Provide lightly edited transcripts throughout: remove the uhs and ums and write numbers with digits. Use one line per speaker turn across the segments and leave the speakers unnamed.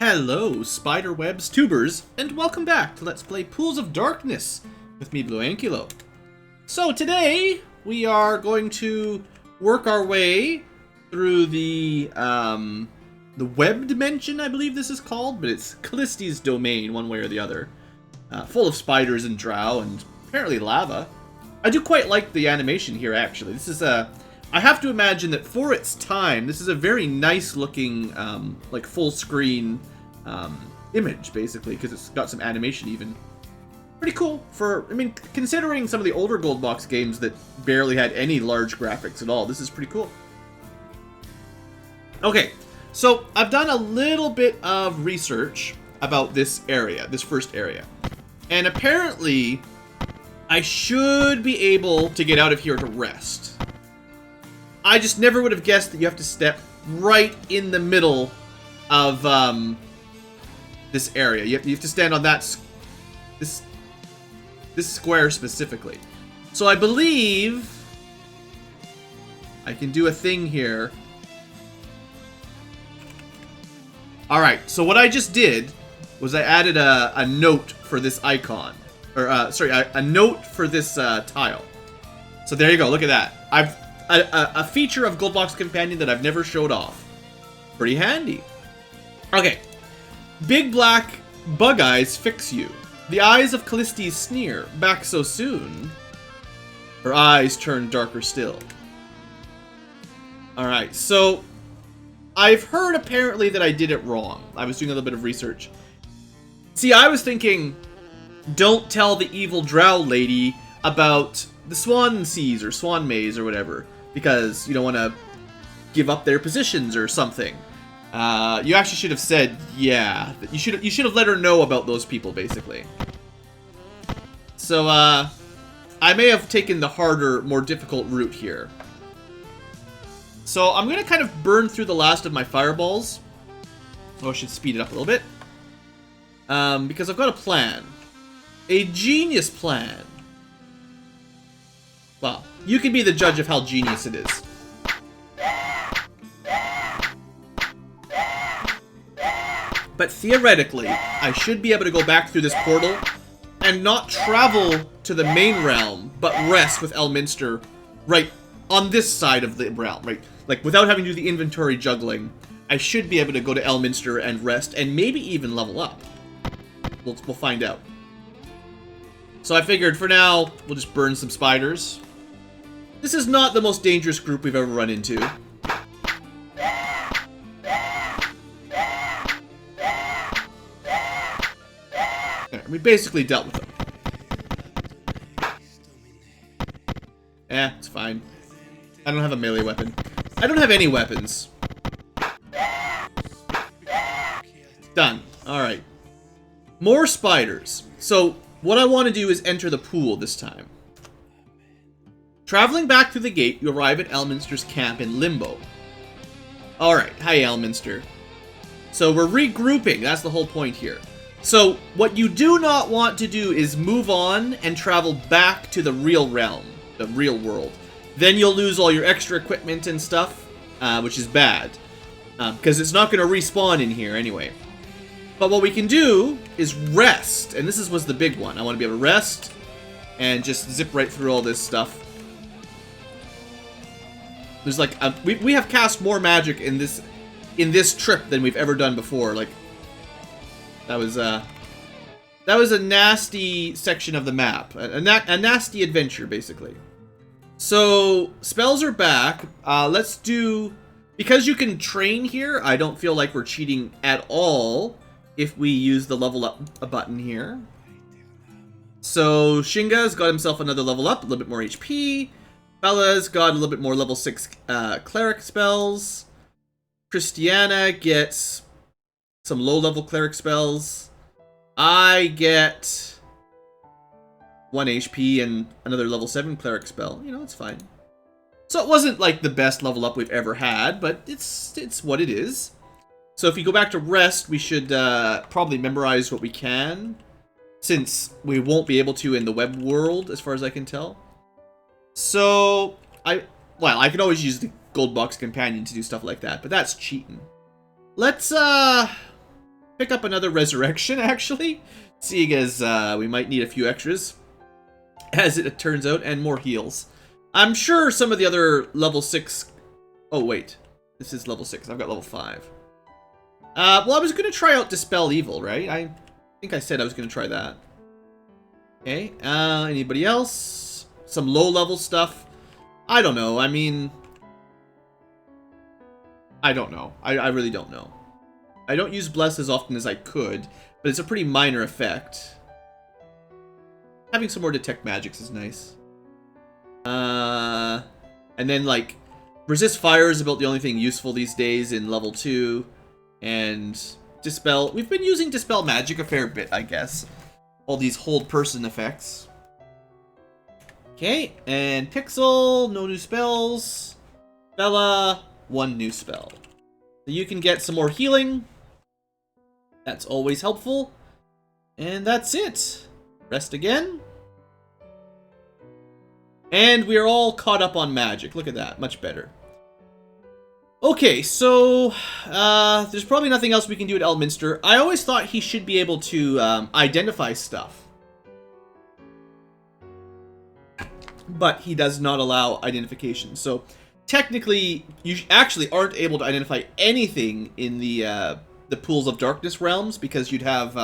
Hello, spiderwebs, tubers, and welcome back to Let's Play Pools of Darkness with me, BlueAnkylo. So today, we are going to work our way through the web dimension, I believe this is called, but it's Calliste's domain, one way or the other. Full of spiders and drow, and apparently lava. I do quite like the animation here, actually. This is I have to imagine that for its time, this is a very nice looking, like full screen image, basically, because it's got some animation even. Pretty cool for, I mean, considering some of the older Gold Box games that barely had any large graphics at all, this is pretty cool. Okay, so I've done a little bit of research about this area, this first area. And apparently, I should be able to get out of here to rest. I just never would have guessed that you have to step right in the middle of this area. You have to stand on that this square specifically. So I believe I can do a thing here. All right. So what I just did was I added a note for this icon, or sorry, a note for this tile. So there you go. Look at that. I've a feature of Goldbox Companion that I've never showed off. Pretty handy. Okay. Big black bug eyes fix you. The eyes of Calliste's sneer. Back so soon. Her eyes turn darker still. Alright, so I've heard apparently that I did it wrong. I was doing a little bit of research. See, I was thinking, don't tell the evil drow lady about the swan seas or swan maze or whatever, because you don't want to give up their positions or something. You actually should have said, yeah, you should have let her know about those people, basically. So I may have taken the harder, more difficult route here. So I'm gonna kind of burn through the last of my fireballs. Oh, I should speed it up a little bit, because I've got a plan, a genius plan. Well, you can be the judge of how genius it is. But theoretically, I should be able to go back through this portal and not travel to the main realm, but rest with Elminster right on this side of the realm, right? Like, without having to do the inventory juggling, I should be able to go to Elminster and rest, and maybe even level up. We'll find out. So I figured, for now, we'll just burn some spiders. This is not the most dangerous group we've ever run into. We basically dealt with them. It's fine. I don't have a melee weapon. I don't have any weapons. Done. Alright. More spiders. So, what I want to do is enter the pool this time. Traveling back through the gate, you arrive at Elminster's camp in Limbo. Alright, hi Elminster. So we're regrouping, that's the whole point here. So, what you do not want to do is move on and travel back to the real realm, the real world. Then you'll lose all your extra equipment and stuff, which is bad. Because it's not going to respawn in here anyway. But what we can do is rest, and this was the big one. I want to be able to rest and just zip right through all this stuff. There's like we have cast more magic in this trip than we've ever done before. Like that was a nasty section of the map, a nasty adventure basically. So spells are back. Let's do, because you can train here. I don't feel like we're cheating at all if we use the level up button here. So Shinga's got himself another level up, a little bit more HP. Bella's got a little bit more level 6 cleric spells. Christiana gets some low-level cleric spells. I get 1 HP and another level 7 cleric spell. You know, it's fine. So it wasn't like the best level up we've ever had, but it's what it is. So if you go back to rest, we should probably memorize what we can, since we won't be able to in the web world, as far as I can tell. So, I could always use the Gold Box Companion to do stuff like that, but that's cheating. Let's pick up another resurrection, actually. Seeing as we might need a few extras, as it turns out, and more heals. I'm sure some of the other level 6... Oh, wait. This is level 6. I've got level 5. Well, I was going to try out Dispel Evil, right? I think I said I was going to try that. Okay. Anybody else? Some low-level stuff? I don't know. I mean... I don't know. I really don't know. I don't use Bless as often as I could, but it's a pretty minor effect. Having some more Detect Magics is nice. And then, like, Resist Fire is about the only thing useful these days in level 2. And Dispel... We've been using Dispel Magic a fair bit, I guess. All these hold person effects. Okay, and Pixel, no new spells. Bella, 1 new spell. So you can get some more healing. That's always helpful. And that's it. Rest again. And we are all caught up on magic. Look at that, much better. Okay, so there's probably nothing else we can do at Elminster. I always thought he should be able to identify stuff. But he does not allow identification. So technically, you actually aren't able to identify anything in the Pools of Darkness realms because you'd have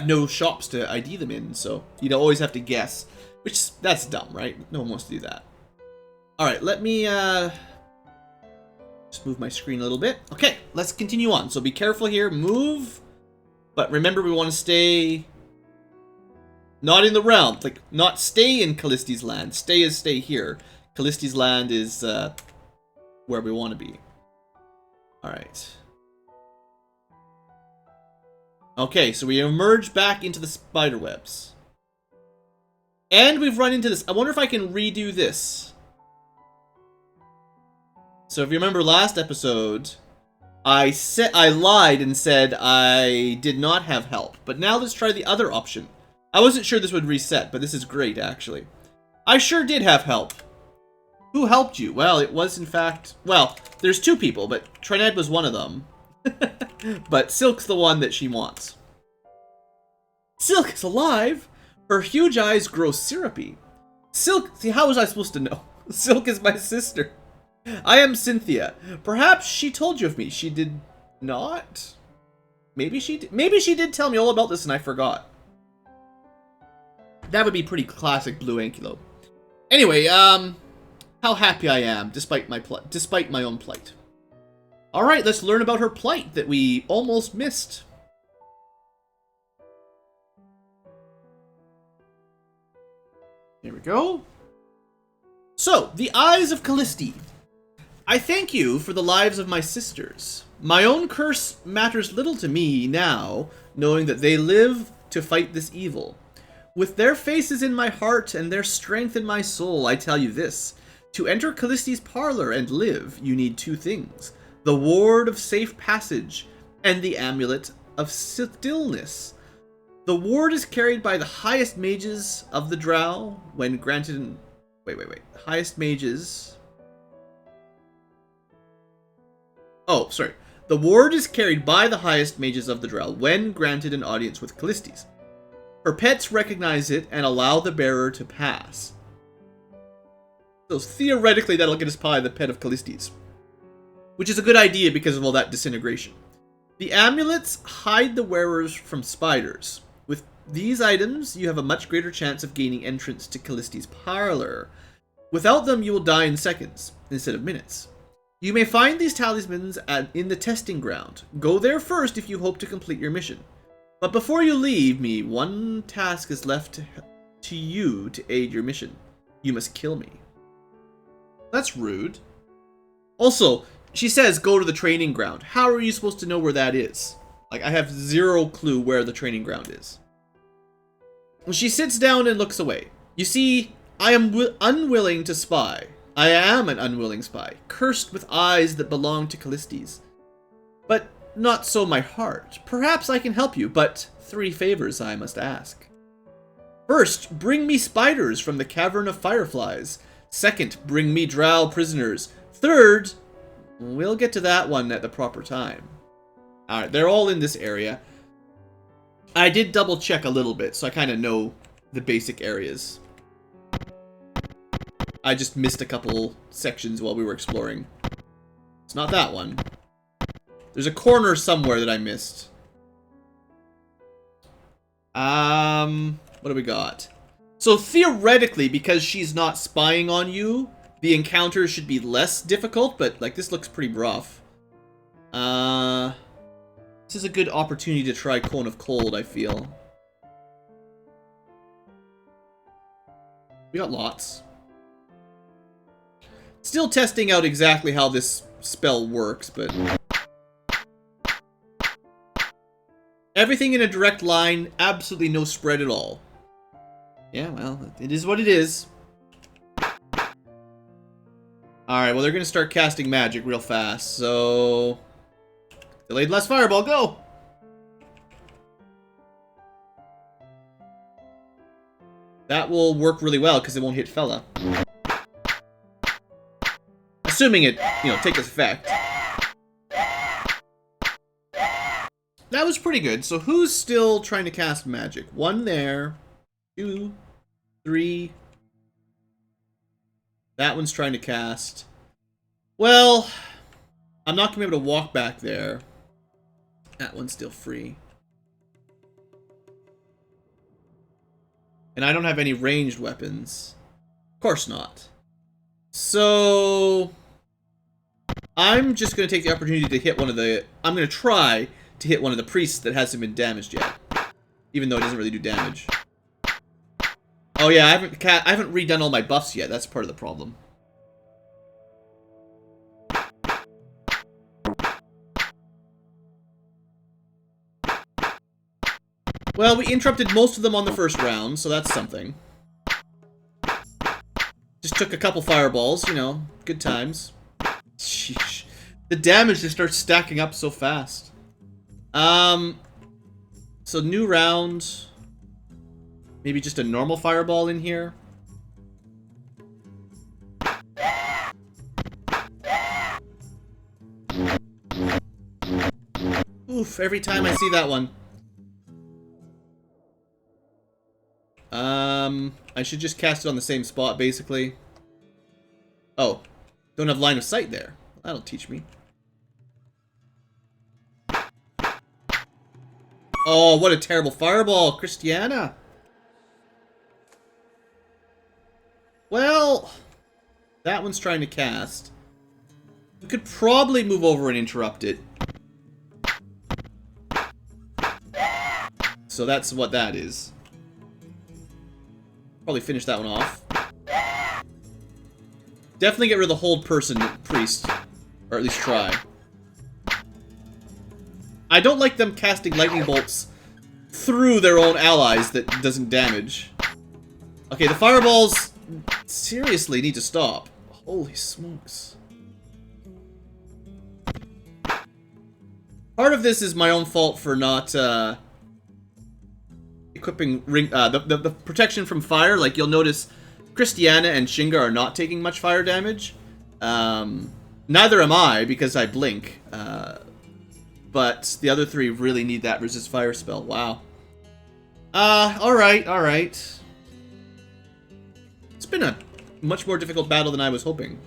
no shops to ID them in. So you'd always have to guess, which that's dumb, right? No one wants to do that. All right, let me just move my screen a little bit. Okay, let's continue on. So be careful here. Move, but remember we want to stay. Not in the realm, like, not stay in Callisti's land. Stay here. Callisti's land is where we want to be. Alright. Okay, so we emerge back into the spider webs. And we've run into this. I wonder if I can redo this. So if you remember last episode, I lied and said I did not have help. But now let's try the other option. I wasn't sure this would reset, but this is great, actually. I sure did have help. Who helped you? Well, it was, in fact... Well, there's 2 people, but Trinette was one of them. But Silk's the one that she wants. Silk is alive! Her huge eyes grow syrupy. Silk... See, how was I supposed to know? Silk is my sister. I am Cynthia. Perhaps she told you of me. She did not? Maybe she did tell me all about this and I forgot. That would be pretty classic BlueAnkylo. Anyway, how happy I am despite my own plight. All right, let's learn about her plight that we almost missed. There we go. So, the eyes of Callisti. I thank you for the lives of my sisters. My own curse matters little to me now, knowing that they live to fight this evil. With their faces in my heart and their strength in my soul, I tell you this. To enter Callisti's parlor and live, you need 2 things. The Ward of Safe Passage and the Amulet of Stillness. The ward is carried by the highest mages of the Drow when granted an... Wait. Highest mages... Oh, sorry. The ward is carried by the highest mages of the Drow when granted an audience with Callisti's. Her pets recognize it and allow the bearer to pass. So theoretically, that'll get us by the pet of Callisti's. Which is a good idea because of all that disintegration. The amulets hide the wearers from spiders. With these items, you have a much greater chance of gaining entrance to Callisti's parlor. Without them, you will die in seconds, instead of minutes. You may find these talismans in the testing ground. Go there first if you hope to complete your mission. But before you leave me, 1 task is left to you to aid your mission. You must kill me. That's rude. Also, she says go to the training ground. How are you supposed to know where that is? Like, I have 0 clue where the training ground is. Well, she sits down and looks away. You see, I am unwilling to spy. I am an unwilling spy, cursed with eyes that belong to Callisti's. But not so my heart. Perhaps I can help you, but 3 favors I must ask. First, bring me spiders from the Cavern of Fireflies. Second, bring me drow prisoners. Third, we'll get to that one at the proper time. Alright, they're all in this area. I did double check a little bit, so I kind of know the basic areas. I just missed a couple sections while we were exploring. It's not that one. There's a corner somewhere that I missed. What do we got? So theoretically, because she's not spying on you, the encounters should be less difficult, but like this looks pretty rough. This is a good opportunity to try Cone of Cold, I feel. We got lots. Still testing out exactly how this spell works, but... everything in a direct line, absolutely no spread at all. Yeah, well, it is what it is. Alright, well, they're going to start casting magic real fast, so... delayed last fireball, go! That will work really well, because it won't hit Fella. Assuming it, you know, takes effect. That was pretty good. So who's still trying to cast magic? One there. 2, 3. That one's trying to cast. Well, I'm not going to be able to walk back there. That one's still free. And I don't have any ranged weapons. Of course not. So... I'm just going to take the opportunity to hit one of the... I'm going to try to hit one of the priests that hasn't been damaged yet. Even though it doesn't really do damage. Oh yeah, I haven't redone all my buffs yet. That's part of the problem. Well, we interrupted most of them on the first round, so that's something. Just took a couple fireballs, you know, good times. Sheesh. The damage just starts stacking up so fast. So new round. Maybe just a normal fireball in here. Oof, every time I see that one. I should just cast it on the same spot, basically. Oh, don't have line of sight there. That'll teach me. Oh, what a terrible fireball, Christiana. Well, that one's trying to cast. We could probably move over and interrupt it. So that's what that is. Probably finish that one off. Definitely get rid of the hold person priest. Or at least try. I don't like them casting lightning bolts through their own allies that doesn't damage. Okay, the fireballs seriously need to stop. Holy smokes. Part of this is my own fault for not equipping ring the protection from fire. Like, you'll notice Christiana and Shinga are not taking much fire damage. Neither am I, because I blink. But the other three really need that resist fire spell. Wow. Alright, alright. It's been a much more difficult battle than I was hoping.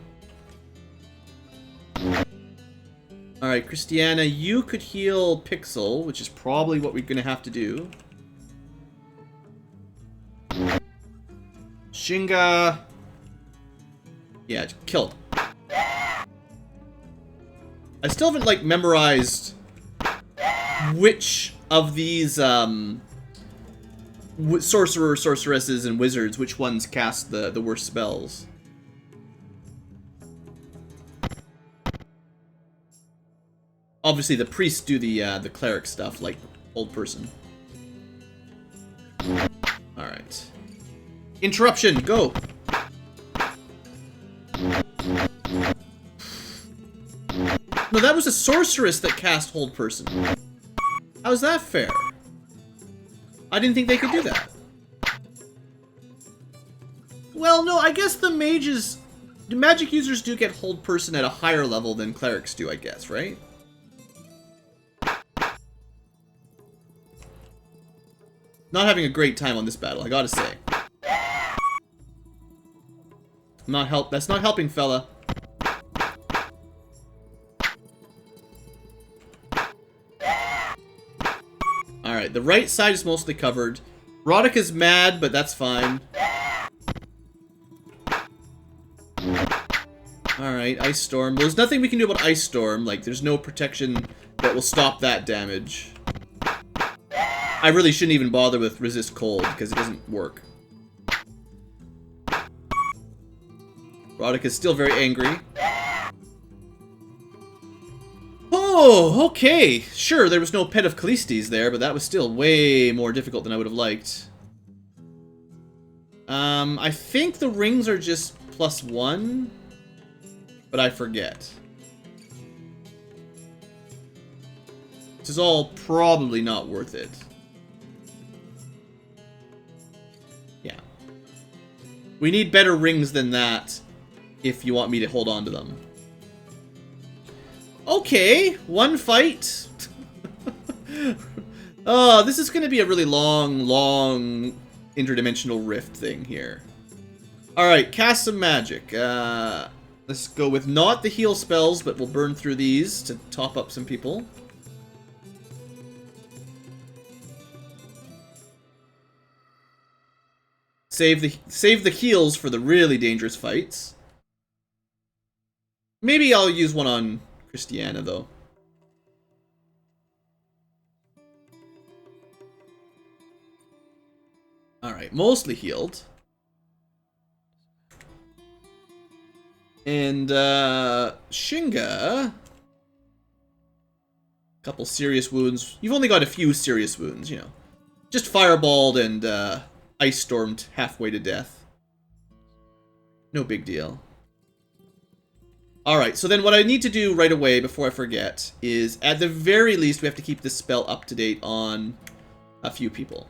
Alright, Christiana, you could heal Pixel, which is probably what we're gonna have to do. Shinga... yeah, kill him. I still haven't, like, memorized which of these, sorcerer, sorceresses, and wizards, which ones cast the worst spells. Obviously, the priests do the cleric stuff, like old person. Alright. Interruption, go! No, that was a sorceress that cast hold person. How's that fair? I didn't think they could do that. Well, no, I guess the mages... the magic users do get hold person at a higher level than clerics do, I guess, right? Not having a great time on this battle, I gotta say. That's not helping, fella. Alright, the right side is mostly covered. Roddick mad, but that's fine. Alright, Ice Storm. Well, there's nothing we can do about Ice Storm. Like, there's no protection that will stop that damage. I really shouldn't even bother with Resist Cold, because it doesn't work. Roddick is still very angry. Oh, okay. Sure, there was no Pet of Callistes there, but that was still way more difficult than I would have liked. I think the rings are just +1, but I forget. This is all probably not worth it. Yeah. We need better rings than that if you want me to hold on to them. Okay, one fight. Oh, this is going to be a really long interdimensional rift thing here. Alright, cast some magic. Let's go with not the heal spells, but we'll burn through these to top up some people. Save the heals for the really dangerous fights. Maybe I'll use one on Christiana, though. Alright, mostly healed. And, Shinga... Couple serious wounds. You've only got a few serious wounds, you know. Just fireballed and, Ice Stormed halfway to death. No big deal. Alright, so then what I need to do right away before I forget is, at the very least, we have to keep this spell up to date on a few people.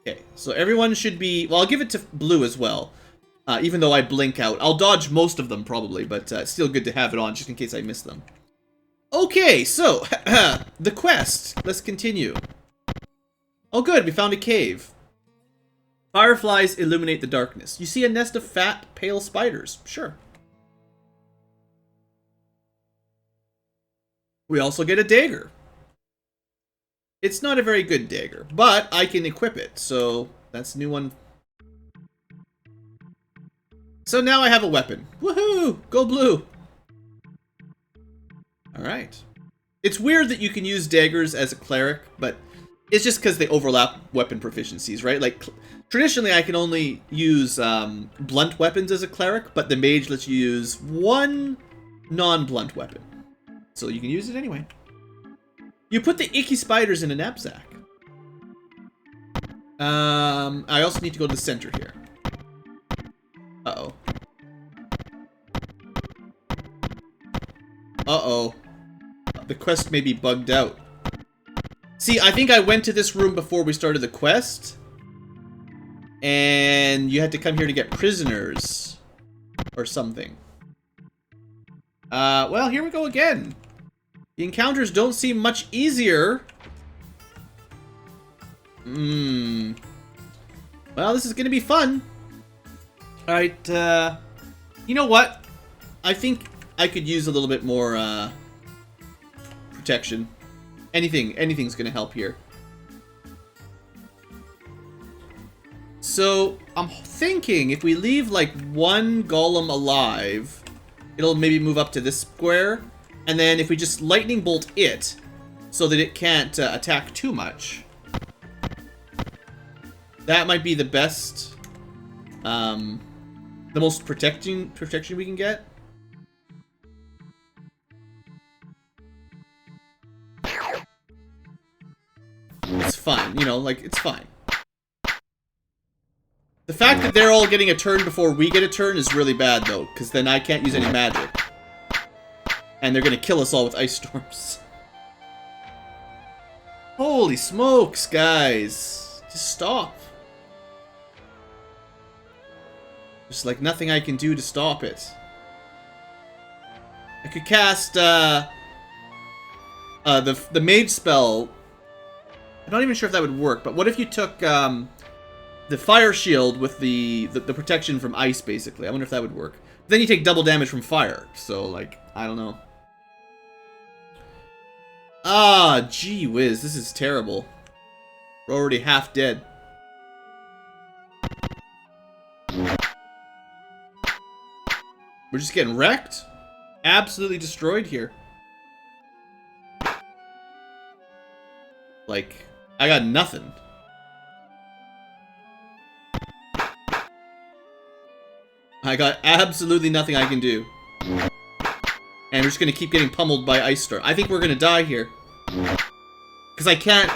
Okay, so everyone should be... Well, I'll give it to Blue as well. Even though I blink out. I'll dodge most of them, probably, but it's still good to have it on, just in case I miss them. Okay, so, the quest. Let's continue. Oh good, we found a cave. Fireflies illuminate the darkness. You see a nest of fat, pale spiders. Sure. We also get a dagger. It's not a very good dagger, but I can equip it, so that's a new one. So now I have a weapon. Woohoo! Go Blue! Alright. It's weird that you can use daggers as a cleric, but it's just because they overlap weapon proficiencies, right? Like, traditionally I can only use blunt weapons as a cleric, but the mage lets you use one non-blunt weapon. So you can use it anyway. You put the icky spiders in a knapsack. I also need to go to the center here. Uh-oh. Uh-oh. The quest may be bugged out. See, I think I went to this room before we started the quest. And you had to come here to get prisoners. Or something. Well, here we go again. The encounters don't seem much easier. Well, this is gonna be fun. Alright, you know what? I think I could use a little bit more, protection. Anything's gonna help here. So, I'm thinking if we leave, like, one golem alive, it'll maybe move up to this square. And then if we just lightning bolt it, so that it can't attack too much. That might be the best, the most protection we can get. It's fine, you know, like, it's fine. The fact that they're all getting a turn before we get a turn is really bad, though, because then I can't use any magic. And they're gonna kill us all with ice storms. Holy smokes, guys. Just stop. There's like nothing I can do to stop it. I could cast, The mage spell, I'm not even sure if that would work, but what if you took the fire shield with the protection from ice, basically? I wonder if that would work. Then you take double damage from fire, so, like, I don't know. Ah, gee whiz, this is terrible. We're already half dead. We're just getting wrecked. Absolutely destroyed here. Like, I got nothing. I got absolutely nothing I can do. And we're just gonna keep getting pummeled by Ice Storm. I think we're gonna die here. Because I can't...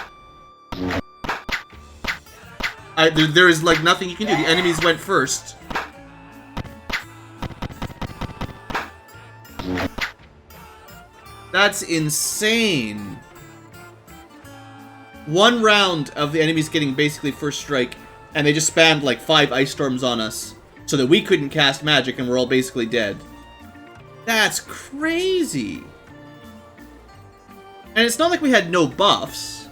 there is, like, nothing you can do. The enemies went first. That's insane. One round of the enemies getting basically first strike, and they just spammed, like, 5 Ice Storms on us, so that we couldn't cast magic and we're all basically dead. That's crazy. And it's not like we had no buffs.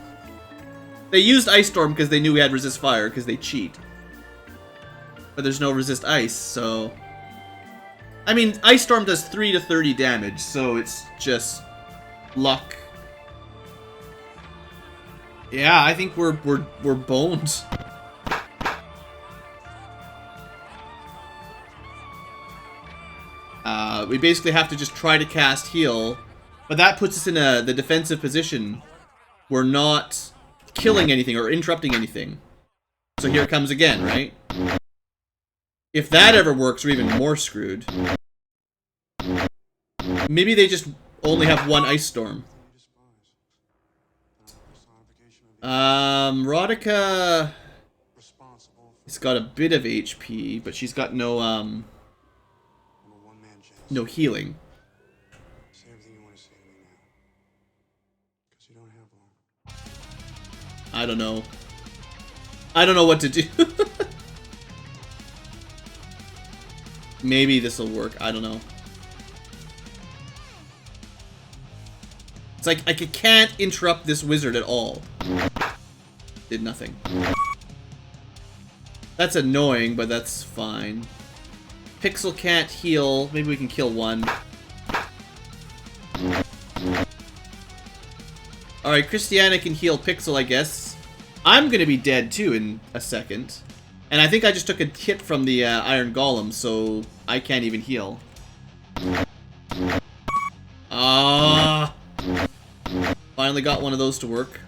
They used Ice Storm because they knew we had Resist Fire, because they cheat. But there's no Resist Ice, so... I mean, Ice Storm does 3 to 30 damage, so it's just luck. Yeah, I think we're boned. We basically have to just try to cast heal, but that puts us in the defensive position. We're not killing anything or interrupting anything. So here it comes again, right? If that ever works, we're even more screwed. Maybe they just only have one Ice Storm. Rodica has got a bit of HP, but she's got no no healing. I don't know. I don't know what to do. Maybe this will work. I don't know. It's like I can't interrupt this wizard at all. Did nothing. That's annoying, but that's fine. Pixel can't heal. Maybe we can kill one. Alright, Christiana can heal Pixel, I guess. I'm gonna be dead too in a second. And I think I just took a hit from the Iron Golem, so I can't even heal. Ah! Finally got one of those to work.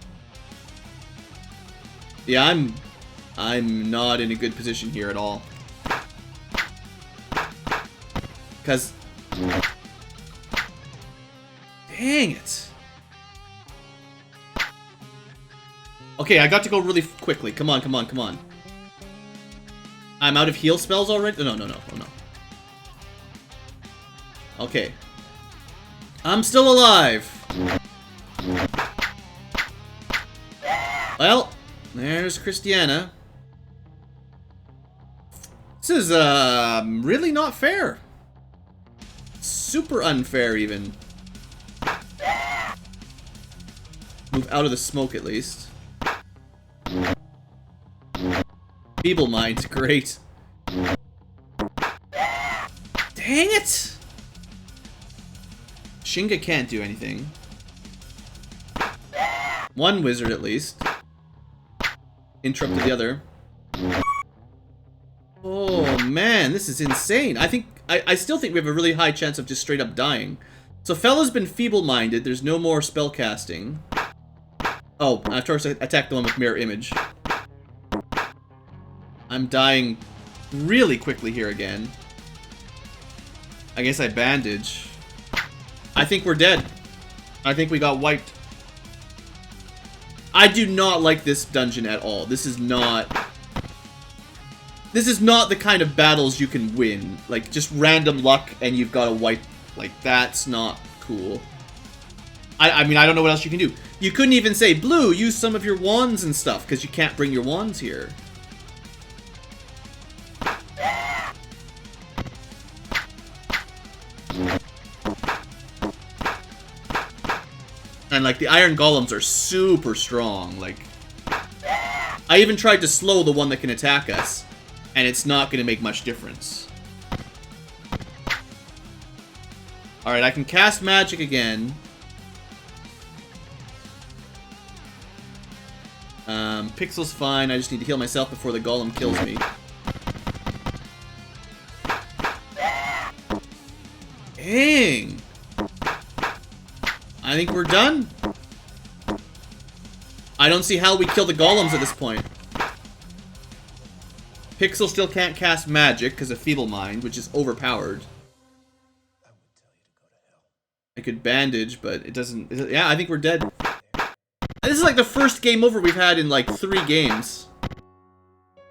Yeah, I'm not in a good position here at all. Because... Dang it. Okay, I got to go really quickly. Come on, come on, come on. I'm out of heal spells already? No, no, no. Oh, no. Okay. I'm still alive. Well, there's Christiana. This is, really not fair. Super unfair, even. Move out of the smoke, at least. Feeble Mind, great. Dang it! Shinga can't do anything. One wizard, at least. Interrupted the other. Oh, man, this is insane. I still think we have a really high chance of just straight up dying. So Fella's been feeble-minded. There's no more spell casting. Oh, I have to attack the one with Mirror Image. I'm dying really quickly here again. I guess I bandage. I think we're dead. I think we got wiped. I do not like this dungeon at all. This is not the kind of battles you can win. Like, just random luck and you've got to wipe. Like, that's not cool. I mean, I don't know what else you can do. You couldn't even say, Blue, use some of your wands and stuff, because you can't bring your wands here. And, like, the iron golems are super strong. Like, I even tried to slow the one that can attack us, and it's not going to make much difference. Alright, I can cast magic again. Pixel's fine. I just need to heal myself before the golem kills me. Dang! I think we're done. I don't see how we kill the golems at this point. Pixel still can't cast magic because of Feeble Mind, which is overpowered. I could bandage, but it doesn't... Yeah, I think we're dead. And this is like the first game over we've had in like 3 games.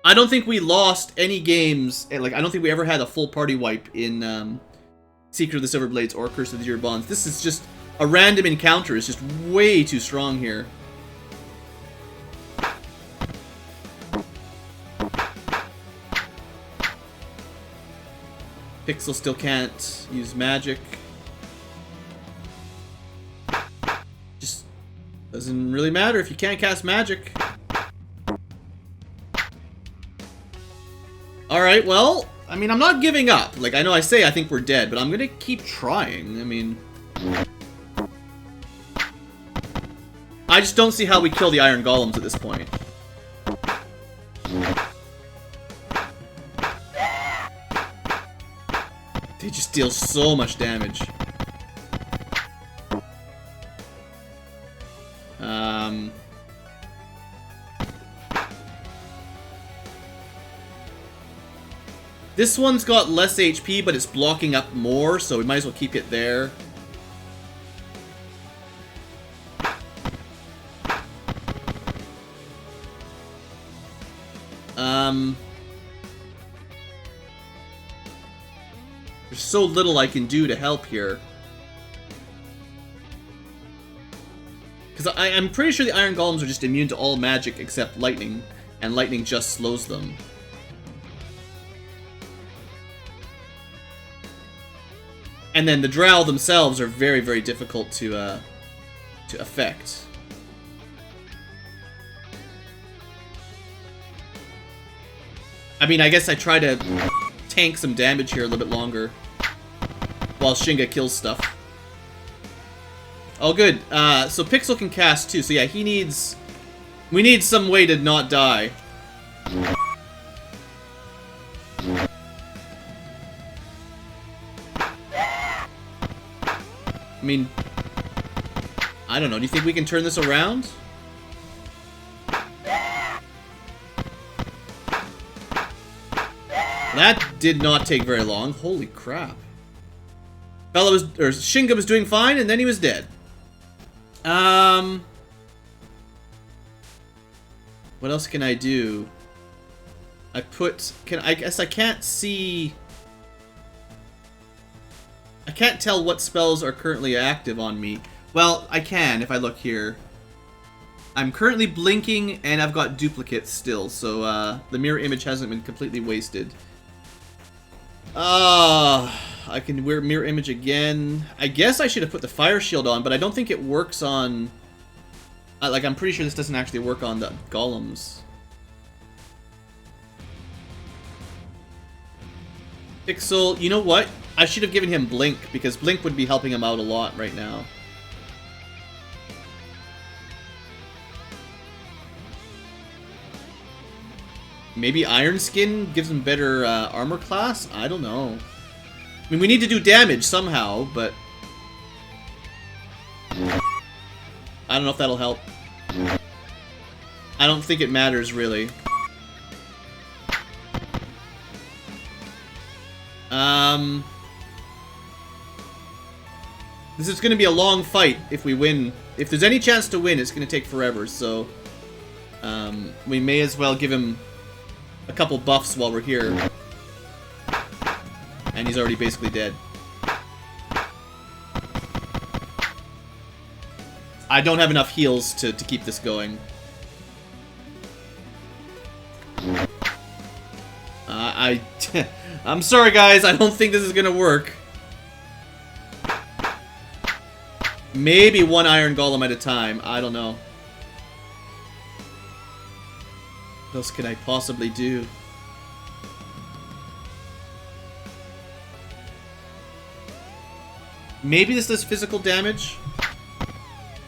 I don't think we lost any games. Like, I don't think we ever had a full party wipe in Secret of the Silver Blades or Curse of the Zero Bonds. This is just a random encounter. It's just way too strong here. Pixel still can't use magic. Just doesn't really matter if you can't cast magic. Alright, well, I mean, I'm not giving up. Like, I know I say I think we're dead, but I'm gonna keep trying. I mean... I just don't see how we kill the iron golems at this point. They just deal so much damage. This one's got less HP, but it's blocking up more, so we might as well keep it there. There's so little I can do to help here. Because I'm pretty sure the iron golems are just immune to all magic except lightning, and lightning just slows them. And then the Drow themselves are very, very difficult to affect. I mean, I guess I try to tank some damage here a little bit longer while Shinga kills stuff. Oh, good. So Pixel can cast too. So yeah, he needs... We need some way to not die. I mean, I don't know. Do you think we can turn this around? That did not take very long. Holy crap. Shinga was doing fine, and then he was dead. What else can I do? I guess I can't see... I can't tell what spells are currently active on me. Well, I can if I look here. I'm currently blinking, and I've got duplicates still, so the mirror image hasn't been completely wasted. I can wear mirror image again. I guess I should have put the fire shield on, but I don't think it works on... like, I'm pretty sure this doesn't actually work on the golems. Pixel, you know what? I should have given him Blink, because Blink would be helping him out a lot right now. Maybe Iron Skin gives him better armor class? I don't know. I mean, we need to do damage somehow, but... I don't know if that'll help. I don't think it matters, really. This is going to be a long fight if we win. If there's any chance to win, it's going to take forever, so... we may as well give him a couple buffs while we're here. And he's already basically dead. I don't have enough heals to keep this going. I'm sorry, guys. I don't think this is gonna work. Maybe one iron golem at a time. I don't know. What else can I possibly do? Maybe this does physical damage?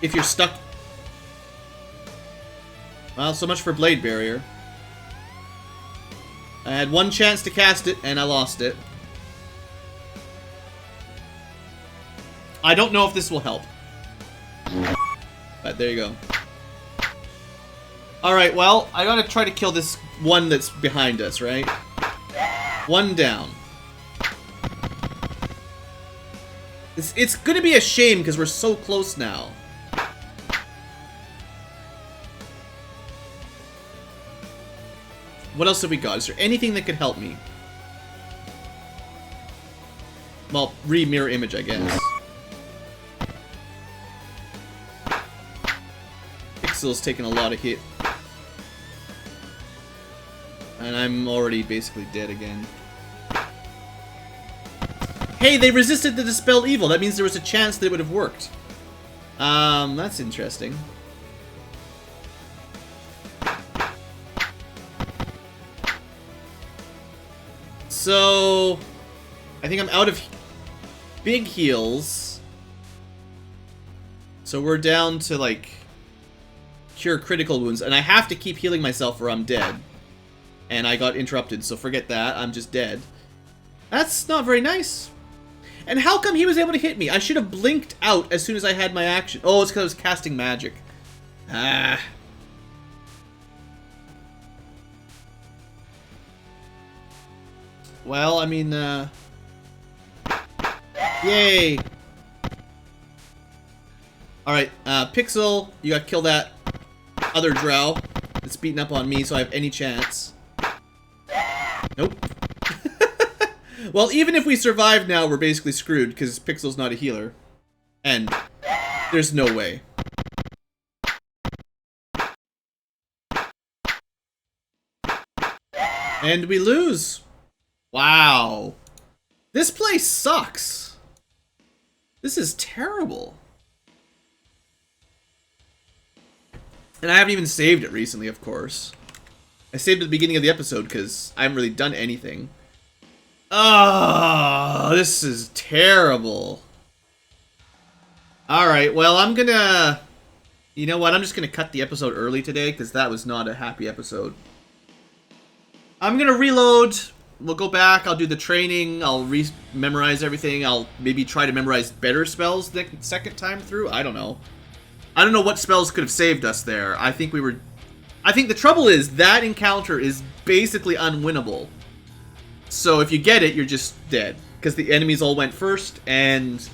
If you're stuck... Well, so much for Blade Barrier. I had one chance to cast it, and I lost it. I don't know if this will help. But there you go. Alright, well, I gotta try to kill this one that's behind us, right? One down. It's gonna be a shame because we're so close now. What else have we got? Is there anything that could help me? Well, re-mirror image, I guess. Pixel's taking a lot of hit. And I'm already basically dead again. Hey, they resisted the Dispel Evil. That means there was a chance that it would have worked. That's interesting. So, I think I'm out of big heals. So we're down to, like, cure critical wounds. And I have to keep healing myself or I'm dead. And I got interrupted, so forget that. I'm just dead. That's not very nice. And how come he was able to hit me? I should have blinked out as soon as I had my action. Oh, it's because I was casting magic. Ah. Well, I mean, yay. Alright, Pixel, you gotta kill that other drow that's beating up on me so I have any chance. Nope. Well, even if we survive now, we're basically screwed, because Pixel's not a healer. And there's no way. And we lose. Wow. This place sucks. This is terrible. And I haven't even saved it recently, of course. I saved at the beginning of the episode, because I haven't really done anything. Oh, this is terrible. Alright, well, I'm gonna... You know what? I'm just gonna cut the episode early today, because that was not a happy episode. I'm gonna reload. We'll go back. I'll do the training. I'll memorize everything. I'll maybe try to memorize better spells the second time through. I don't know. I don't know what spells could have saved us there. I think we were... I think the trouble is, that encounter is basically unwinnable. So if you get it, you're just dead. Because the enemies all went first, and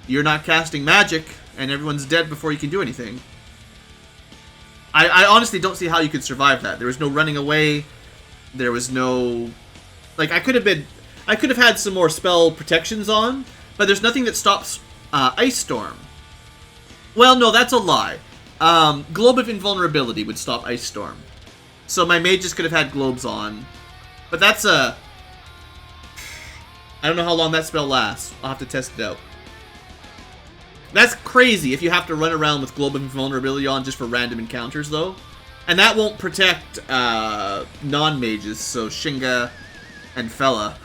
you're not casting magic, and everyone's dead before you can do anything. I honestly don't see how you could survive that. There was no running away. There was no... Like, I could have had some more spell protections on, but there's nothing that stops Ice Storm. Well, no, that's a lie. Globe of Invulnerability would stop Ice Storm. So my mages could have had globes on. But that's a... I don't know how long that spell lasts. I'll have to test it out. That's crazy if you have to run around with Globe of Invulnerability on just for random encounters, though. And that won't protect non-mages, so Shinga and Fella.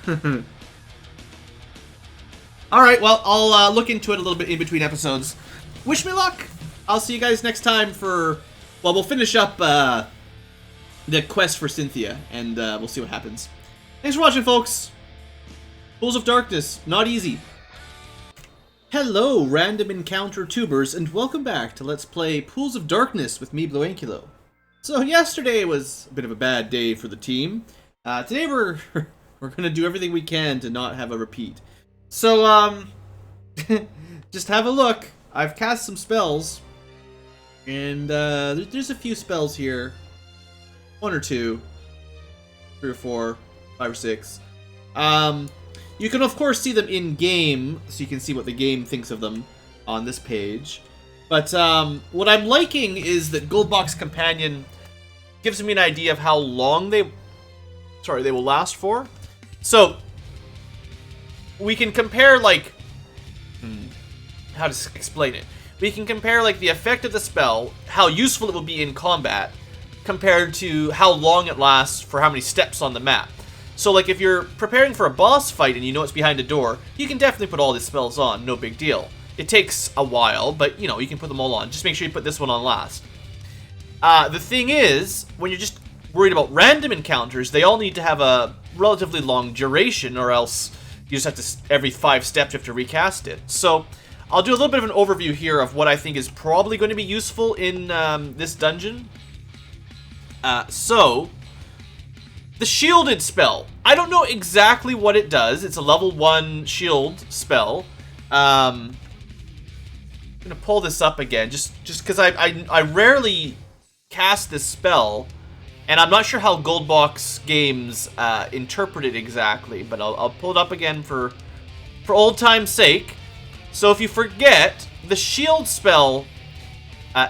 Alright, well, I'll look into it a little bit in between episodes. Wish me luck! I'll see you guys next time for... Well, we'll finish up the quest for Cynthia, and we'll see what happens. Thanks for watching, folks! Pools of Darkness, not easy. Hello, random encounter tubers, and welcome back to Let's Play Pools of Darkness with me, BlueAnkylo. So yesterday was a bit of a bad day for the team. Today we're gonna do everything we can to not have a repeat. So, just have a look. I've cast some spells, and there's a few spells here. 1 or 2, 3 or 4, 5 or 6. You can of course see them in game, so you can see what the game thinks of them on this page. But what I'm liking is that Goldbox Companion gives me an idea of how long they will last for. So we can compare, like,
how to explain it. We can compare like the effect of the spell, how useful it will be in combat, compared to how long it lasts for how many steps on the map. So like if you're preparing for a boss fight and you know it's behind a door, you can definitely put all these spells on, no big deal. It takes a while, but you know, you can put them all on. Just make sure you put this one on last. The thing is, when you're just worried about random encounters, they all need to have a relatively long duration, or else you just have to, every 5 steps you have to recast it. So I'll do a little bit of an overview here of what I think is probably going to be useful in this dungeon. So, the shielded spell. I don't know exactly what it does. It's a level 1 shield spell. I'm gonna pull this up again, just because I rarely cast this spell, and I'm not sure how Goldbox games interpret it exactly, but I'll pull it up again for old time's sake. So if you forget, the shield spell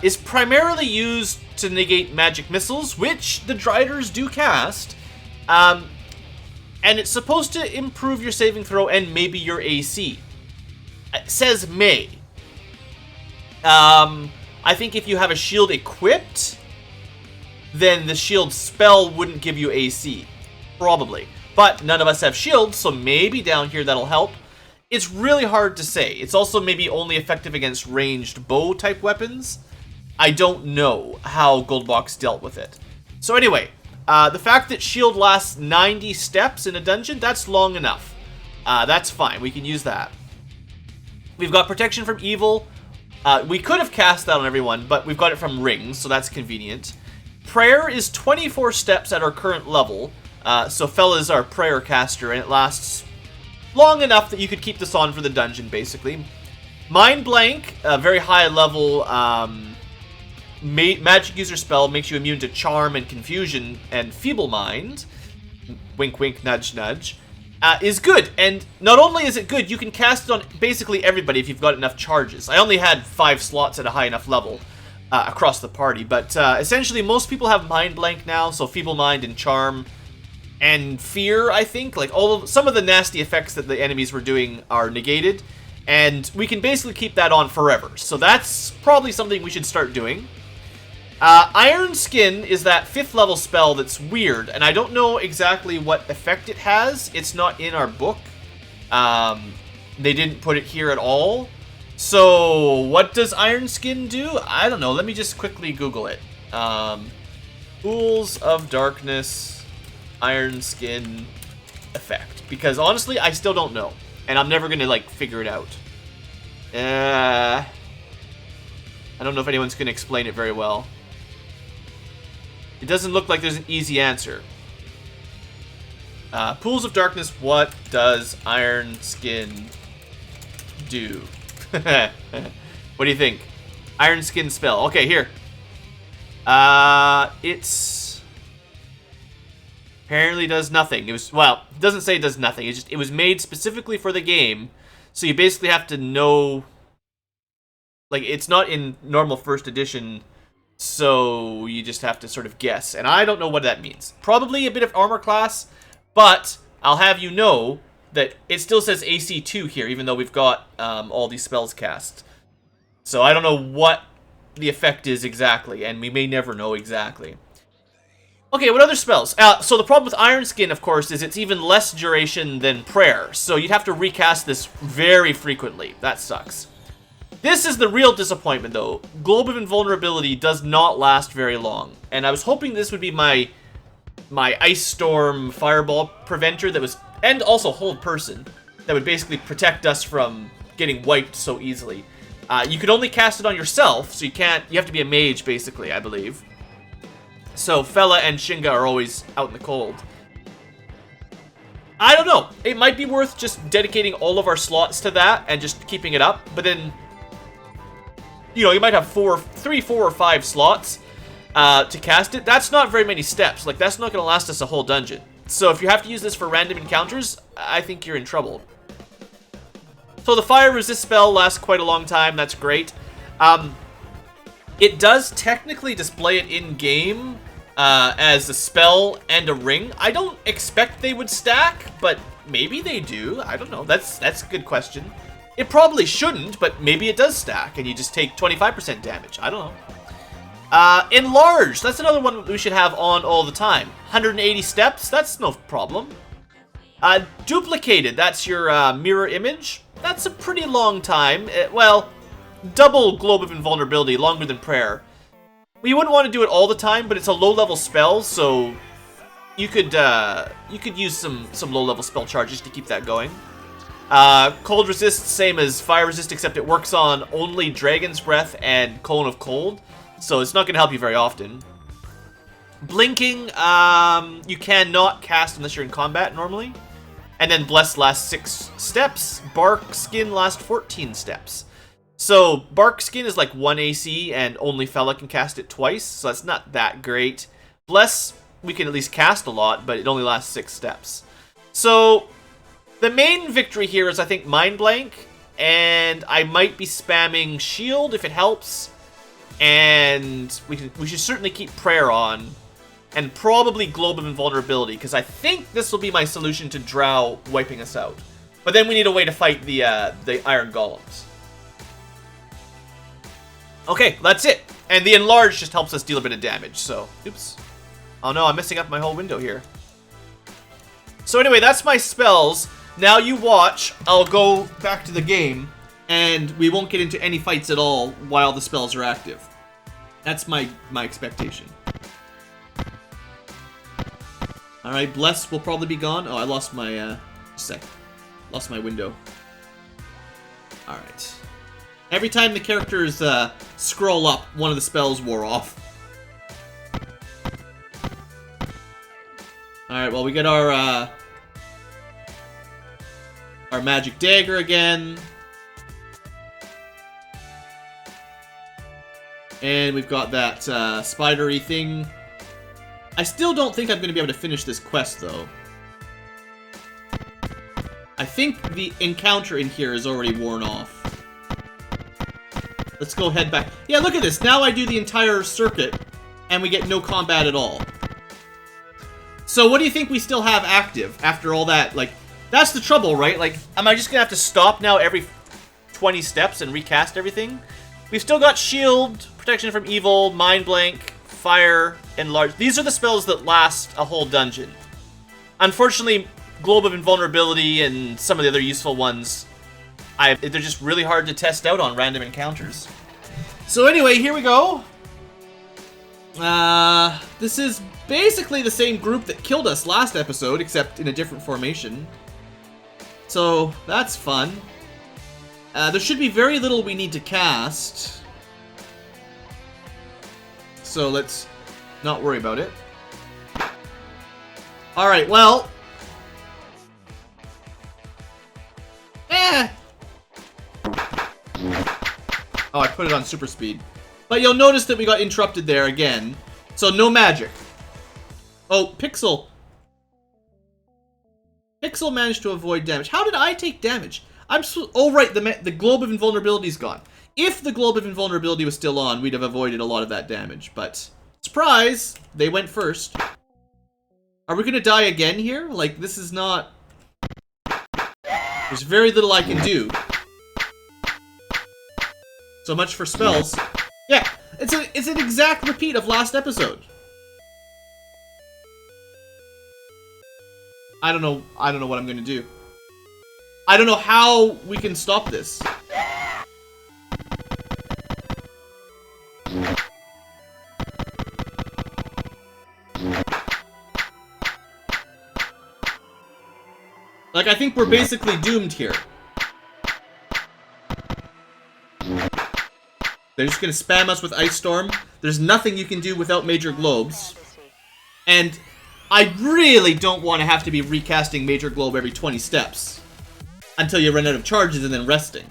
is primarily used to negate magic missiles, which the Drow'ers do cast, and it's supposed to improve your saving throw and maybe your AC. It says may. I think if you have a shield equipped, then the shield spell wouldn't give you AC. Probably. But none of us have shields, so maybe down here that'll help. It's really hard to say. It's also maybe only effective against ranged bow type weapons. I don't know how Goldbox dealt with it. So anyway, the fact that shield lasts 90 steps in a dungeon, that's long enough. That's fine. We can use that. We've got protection from evil. We could have cast that on everyone, but we've got it from rings, so that's convenient. Prayer is 24 steps at our current level. So Fella's our prayer caster, and it lasts long enough that you could keep this on for the dungeon, basically. Mind Blank, a very high level magic user spell, makes you immune to charm and confusion and feeble mind. Wink, wink, nudge, nudge. Is good, and not only is it good, you can cast it on basically everybody if you've got enough charges. I only had 5 slots at a high enough level across the party, but essentially most people have Mind Blank now, so Feeble Mind and Charm and Fear, I think. Like some of the nasty effects that the enemies were doing are negated, and we can basically keep that on forever. So that's probably something we should start doing. Iron Skin is that 5th level spell that's weird, and I don't know exactly what effect it has. It's not in our book. They didn't put it here at all. So, what does Iron Skin do? I don't know. Let me just quickly Google it. Pools of Darkness, Iron Skin effect. Because honestly, I still don't know. And I'm never going to, like, figure it out. I don't know if anyone's going to explain it very well. It doesn't look like there's an easy answer. Pools of Darkness, what does Iron Skin do? What do you think? Iron Skin spell. Okay, here. It's apparently does nothing. It was, well, it doesn't say it does nothing. It was made specifically for the game. So you basically have to know, like, it's not in normal first edition, so you just have to sort of guess. And I don't know what that means. Probably a bit of armor class, but I'll have you know that it still says AC 2 here, even though we've got all these spells cast. So I don't know what the effect is exactly, and we may never know exactly. Okay, what other spells? So the problem with Iron Skin, of course, is it's even less duration than Prayer. So you'd have to recast this very frequently. That sucks. This is the real disappointment, though. Globe of Invulnerability does not last very long. And I was hoping this would be my Ice Storm Fireball Preventer that was... And also Hold Person. That would basically protect us from getting wiped so easily. You could only cast it on yourself, so you can't... You have to be a mage, basically, I believe. So Fella and Shinga are always out in the cold. I don't know. It might be worth just dedicating all of our slots to that and just keeping it up. But then, you know, you might have 3, 4, or 5 slots to cast it. That's not very many steps. Like, that's not going to last us a whole dungeon. So if you have to use this for random encounters, I think you're in trouble. So the Fire Resist spell lasts quite a long time. That's great. It does technically display it in-game as a spell and a ring. I don't expect they would stack, but maybe they do. I don't know. That's a good question. It probably shouldn't, but maybe it does stack, and you just take 25% damage. I don't know. Enlarged. That's another one we should have on all the time. 180 steps. That's no problem. Duplicated. That's your mirror image. That's a pretty long time. Well, double Globe of Invulnerability, longer than Prayer. We wouldn't want to do it all the time, but it's a low-level spell, so you could use some low-level spell charges to keep that going. Cold Resist, same as Fire Resist, except it works on only Dragon's Breath and Cone of Cold, so it's not going to help you very often. Blinking, you cannot cast unless you're in combat normally. And then Bless lasts 6 steps. Bark Skin lasts 14 steps. So Bark Skin is like 1 AC and only Fella can cast it twice, so that's not that great. Bless, we can at least cast a lot, but it only lasts 6 steps. So the main victory here is, I think, Mind Blank, and I might be spamming Shield if it helps. And we should certainly keep Prayer on. And probably Globe of Invulnerability, because I think this will be my solution to Drow wiping us out. But then we need a way to fight the Iron Golems. Okay, that's it. And the Enlarge just helps us deal a bit of damage, so... Oops. Oh no, I'm messing up my whole window here. So anyway, that's my spells. Now you watch. I'll go back to the game, and we won't get into any fights at all while the spells are active. That's my expectation. Alright, Bless will probably be gone. Oh, I lost my, lost my window. Alright. Every time the characters, scroll up, one of the spells wore off. Alright, well, we get our magic dagger again. And we've got that, spidery thing. I still don't think I'm going to be able to finish this quest, though. I think the encounter in here is already worn off. Let's go head back. Yeah, look at this. Now I do the entire circuit, and we get no combat at all. So what do you think we still have active after all that? Like, that's the trouble, right? Like, am I just going to have to stop now every 20 steps and recast everything? We've still got Shield, Protection from Evil, Mind Blank, Fire, Enlarge. These are the spells that last a whole dungeon. Unfortunately, Globe of Invulnerability and some of the other useful ones, they're just really hard to test out on random encounters. So anyway, here we go. This is basically the same group that killed us last episode, except in a different formation. So that's fun. There should be very little we need to cast. So let's not worry about it. Alright, well. Oh, I put it on super speed. But you'll notice that we got interrupted there again. So no magic. Oh, Pixel. Pixel managed to avoid damage. How did I take damage? Oh, right, the Globe of Invulnerability is gone. If the Globe of Invulnerability was still on, we'd have avoided a lot of that damage. But, surprise! They went first. Are we gonna die again here? Like, this is not... There's very little I can do. So much for spells. Yeah, it's an exact repeat of last episode. I don't know what I'm gonna do. I don't know how we can stop this. Like, I think we're basically doomed here. They're just gonna spam us with Ice Storm. There's nothing you can do without Major Globes. And I really don't want to have to be recasting Major Globe every 20 steps. Until you run out of charges and then resting.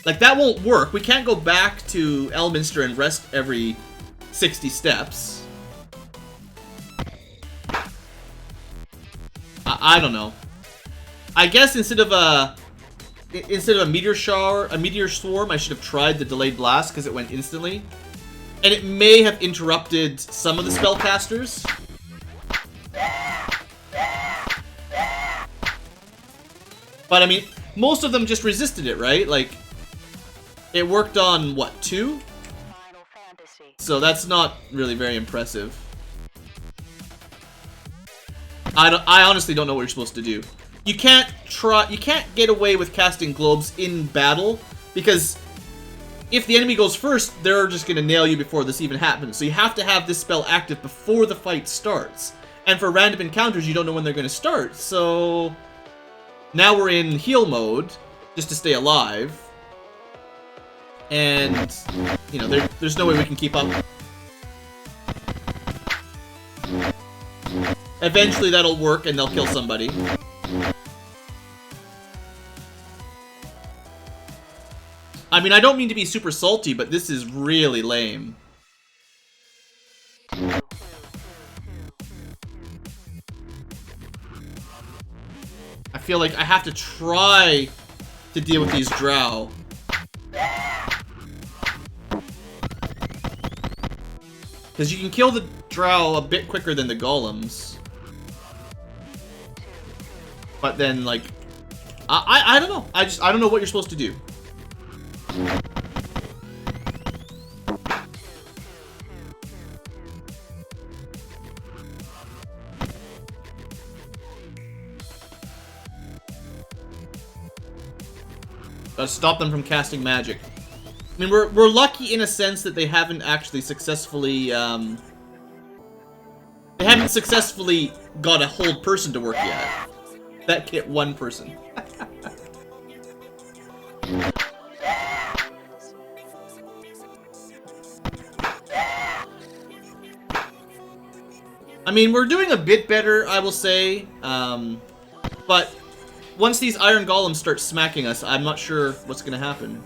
Like, that won't work. We can't go back to Elminster and rest every 60 steps. I don't know. I guess instead of a meteor shower, a meteor swarm, I should have tried the delayed blast because it went instantly. And it may have interrupted some of the spellcasters. But I mean,
most of them just resisted it, right? Like, it worked on, what, 2? So that's not really very impressive. I honestly don't know what you're supposed to do. You can't get away with casting globes in battle, because if the enemy goes first, they're just gonna nail you before this even happens. So you have to have this spell active before the fight starts. And for random encounters, you don't know when they're gonna start. So now we're in heal mode, just to stay alive. And, you know, there's no way we can keep up. Eventually that'll work and they'll kill somebody. I mean, I don't mean to be super salty, but this is really lame. I feel like I have to try to deal with these drow. Because you can kill the drow a bit quicker than the golems. But then, like, I don't know. I don't know what you're supposed to do. Gotta stop them from casting magic. I mean, we're lucky in a sense that they haven't actually successfully, they haven't successfully got a whole person to work yet. That hit one person. I mean, we're doing a bit better, I will say, but once these iron golems start smacking us, I'm not sure what's gonna happen.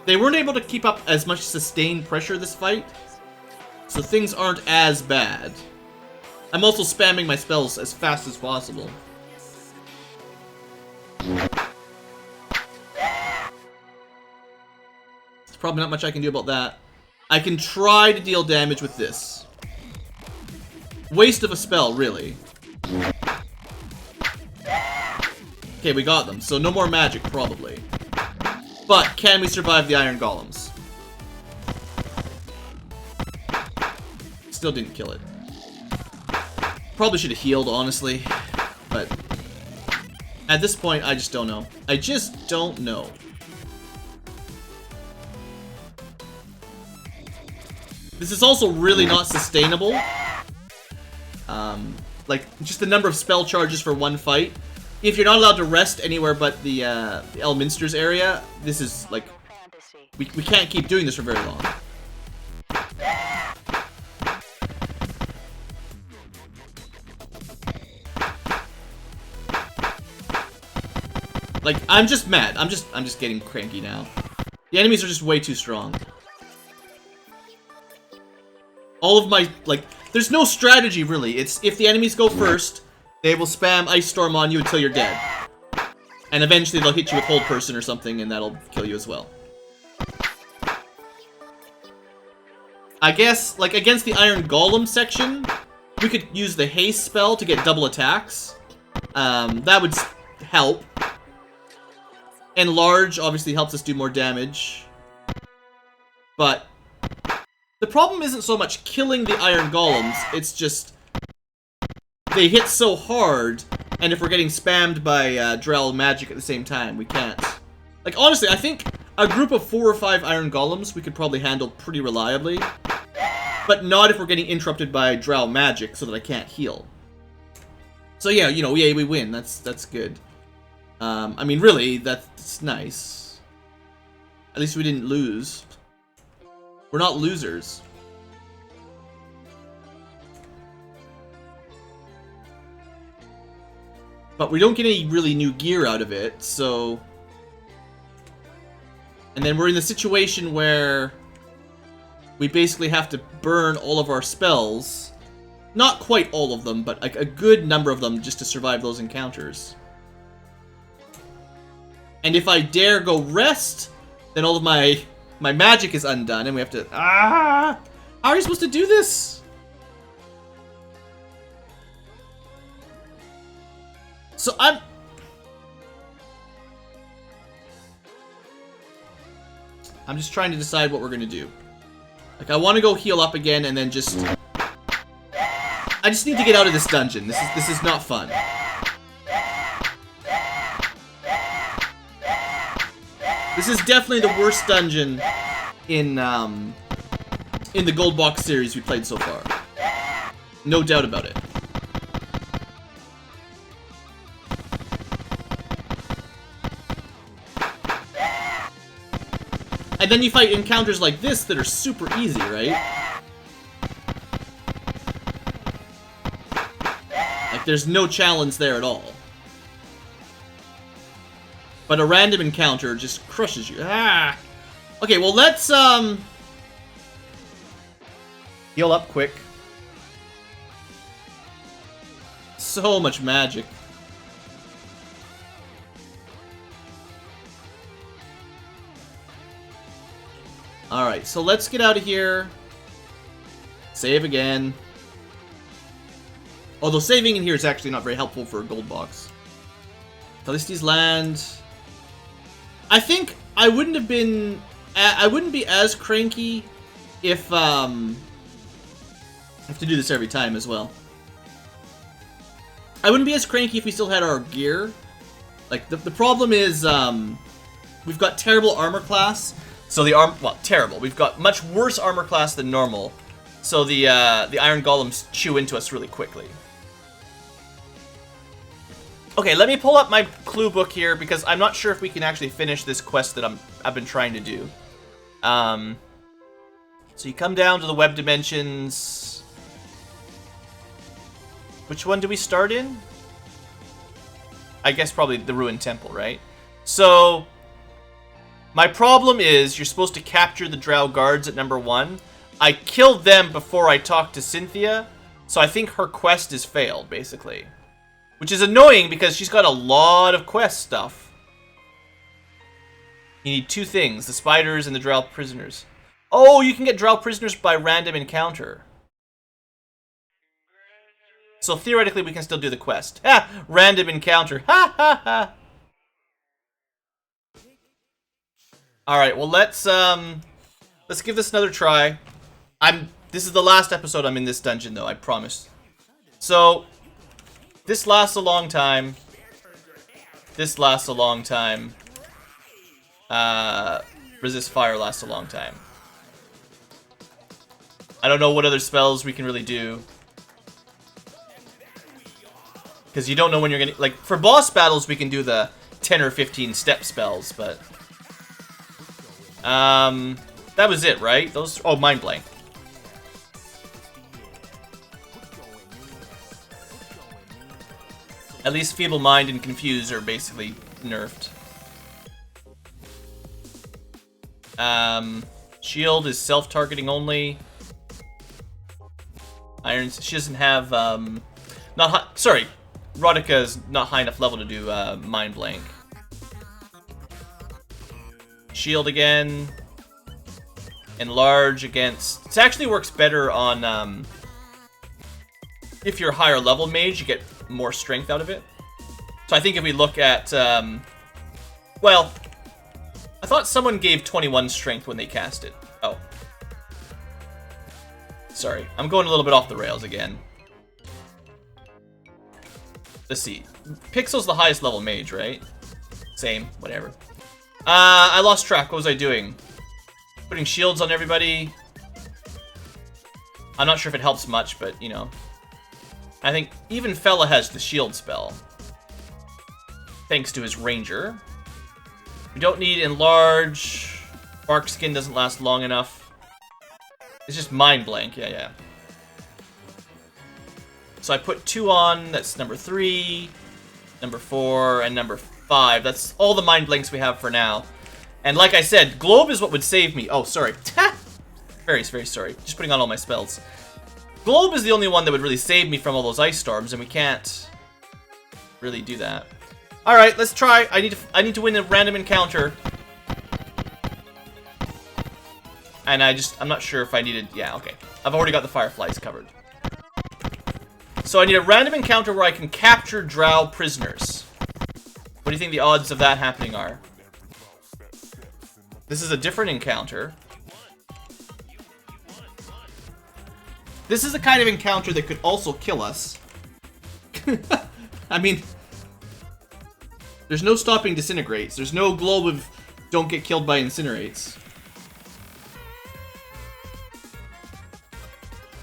They weren't able to keep up as much sustained pressure this fight, so things aren't as bad. I'm also spamming my spells as fast as possible. There's probably not much I can do about that. I can try to deal damage with this. Waste of a spell, really. Okay, we got them, so no more magic, probably. But can we survive the iron golems? Still didn't kill it. Probably should have healed, honestly. But at this point, I just don't know. I just don't know. This is also really not sustainable. Like, just the number of spell charges for one fight. If you're not allowed to rest anywhere but the Elminster's area, this is, like, we can't keep doing this for very long. Like, I'm just mad. I'm just getting cranky now. The enemies are just way too strong. All of my, like, there's no strategy, really. It's, if the enemies go first, they will spam Ice Storm on you until you're dead. And eventually they'll hit you with Hold Person or something, and that'll kill you as well. I guess, like, against the Iron Golem section, we could use the Haste spell to get double attacks. That would help. Enlarge obviously helps us do more damage. But the problem isn't so much killing the Iron Golems, it's just they hit so hard, and if we're getting spammed by Drow magic at the same time, we can't. Like, honestly, I think a group of 4 or 5 Iron Golems we could probably handle pretty reliably. But not if we're getting interrupted by Drow magic so that I can't heal. So yeah, you know, yeah, we win. That's good. I mean, really, that's nice. At least we didn't lose. We're not losers. But we don't get any really new gear out of it, so... And then we're in the situation where we basically have to burn all of our spells. Not quite all of them, but like a good number of them just to survive those encounters. And if I dare go rest, then all of my magic is undone, and we have to... How are you supposed to do this? So I'm just trying to decide what we're gonna do. Like, I want to go heal up again and then just... I just need to get out of this dungeon. This is not fun. This is definitely the worst dungeon in the Gold Box series we played so far. No doubt about it. And then you fight encounters like this that are super easy, right? Like, there's no challenge there at all. But a random encounter just crushes you. Ah! Okay, well, let's, heal up quick. So much magic. Alright, so let's get out of here. Save again. Although saving in here is actually not very helpful for a gold box. Calliste's Land. I think I wouldn't have been... I wouldn't be as cranky if, I have to do this every time as well. I wouldn't be as cranky if we still had our gear. Like, the problem is, we've got terrible armor class. So the well, terrible. We've got much worse armor class than normal. So the iron golems chew into us really quickly. Okay, let me pull up my clue book here because I'm not sure if we can actually finish this quest that I've been trying to do. So you come down to the web dimensions. Which one do we start in? I guess probably the ruined temple, right? So my problem is you're supposed to capture the Drow guards at number 1. I killed them before I talked to Cynthia, so I think her quest is failed, basically. Which is annoying because she's got a lot of quest stuff. You need 2 things, the spiders and the Drow prisoners. Oh, you can get Drow prisoners by random encounter. So theoretically we can still do the quest. Ha! Random encounter. Ha ha ha! Alright, well let's give this another try. This is the last episode I'm in this dungeon though, I promise. So this lasts a long time. This lasts a long time. Resist fire lasts a long time. I don't know what other spells we can really do. Because you don't know when you're gonna... Like, for boss battles we can do the 10 or 15 step spells, but... that was it, right? Those... Oh, Mind Blank. At least Feeble Mind and Confuse are basically nerfed. Shield is self-targeting only. Irons... She doesn't have, not high... Sorry. Rodica is not high enough level to do, Mind Blank. Shield again. Enlarge against... This actually works better on, if you're a higher level mage, you get more strength out of it. So I think if we look at, well, I thought someone gave 21 strength when they cast it. Oh. Sorry, I'm going a little bit off the rails again. Let's see. Pixel's the highest level mage, right? Same, whatever. I lost track. What was I doing? Putting shields on everybody. I'm not sure if it helps much, but, you know. I think even Fella has the shield spell. Thanks to his ranger. We don't need enlarge. Bark skin doesn't last long enough. It's just Mind Blank. Yeah, yeah. So I put 2 on. That's number 3, number 4, and number 5. That's all the Mind Blanks we have for now. And like I said, Globe is what would save me. Oh, sorry. Very, very sorry. Just putting on all my spells. Globe is the only one that would really save me from all those ice storms, and we can't really do that. All right, let's try. I need to win a random encounter. And I'm not sure if I needed... Yeah, okay. I've already got the fireflies covered.
So I need a random encounter where I can capture Drow prisoners. What do you think the odds of that happening are? This is a different encounter.
This is the kind of encounter that could also kill us. I mean, there's no stopping disintegrates. There's no globe of don't get killed by incinerates.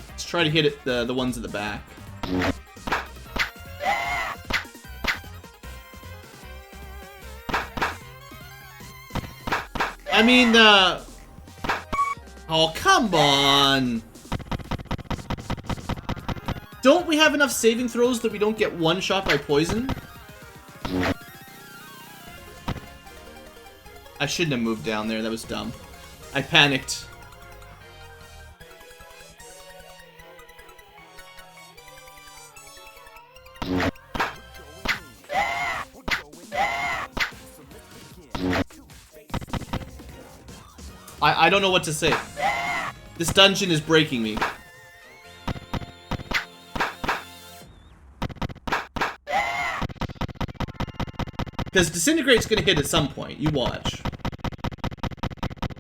Let's try to hit it, the ones in the back. I mean, oh, come on. Don't we have enough saving throws that we don't get one shot by poison? I shouldn't have moved down there. That was dumb. I panicked. I don't know what to say. This dungeon is breaking me. Because Disintegrate's gonna hit at some point. You watch.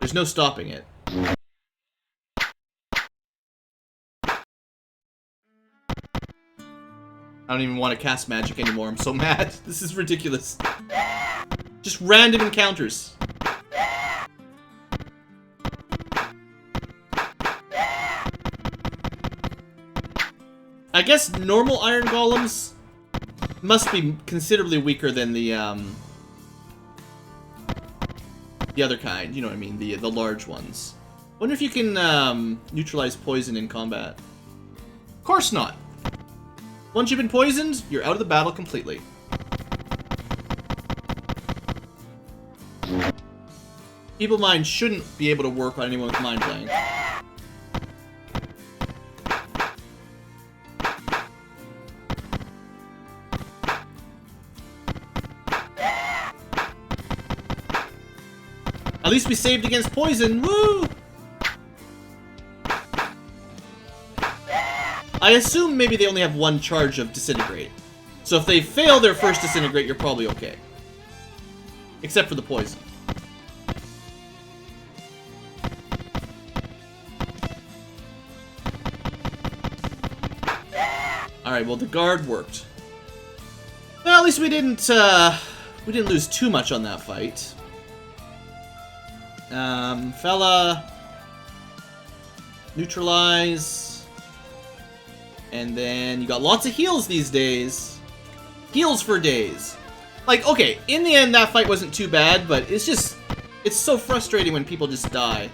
There's no stopping it. I don't even want to cast magic anymore. I'm so mad. This is ridiculous. Just random encounters. I guess normal iron golems must be considerably weaker than the other kind. You know what I mean? The large ones. Wonder if you can neutralize poison in combat. Of course not. Once you've been poisoned, you're out of the battle completely. Feeble Mind shouldn't be able to work on anyone with Mind Blank. At least we saved against poison. Woo! I assume maybe they only have one charge of Disintegrate. So if they fail their first Disintegrate, you're probably okay. Except for the poison. Alright, well the guard worked. Well, at least we didn't lose too much on that fight. Fella. Neutralize. And then you got lots of heals these days. Heals for days. Like, okay, in the end that fight wasn't too bad, but it's just, it's so frustrating when people just die.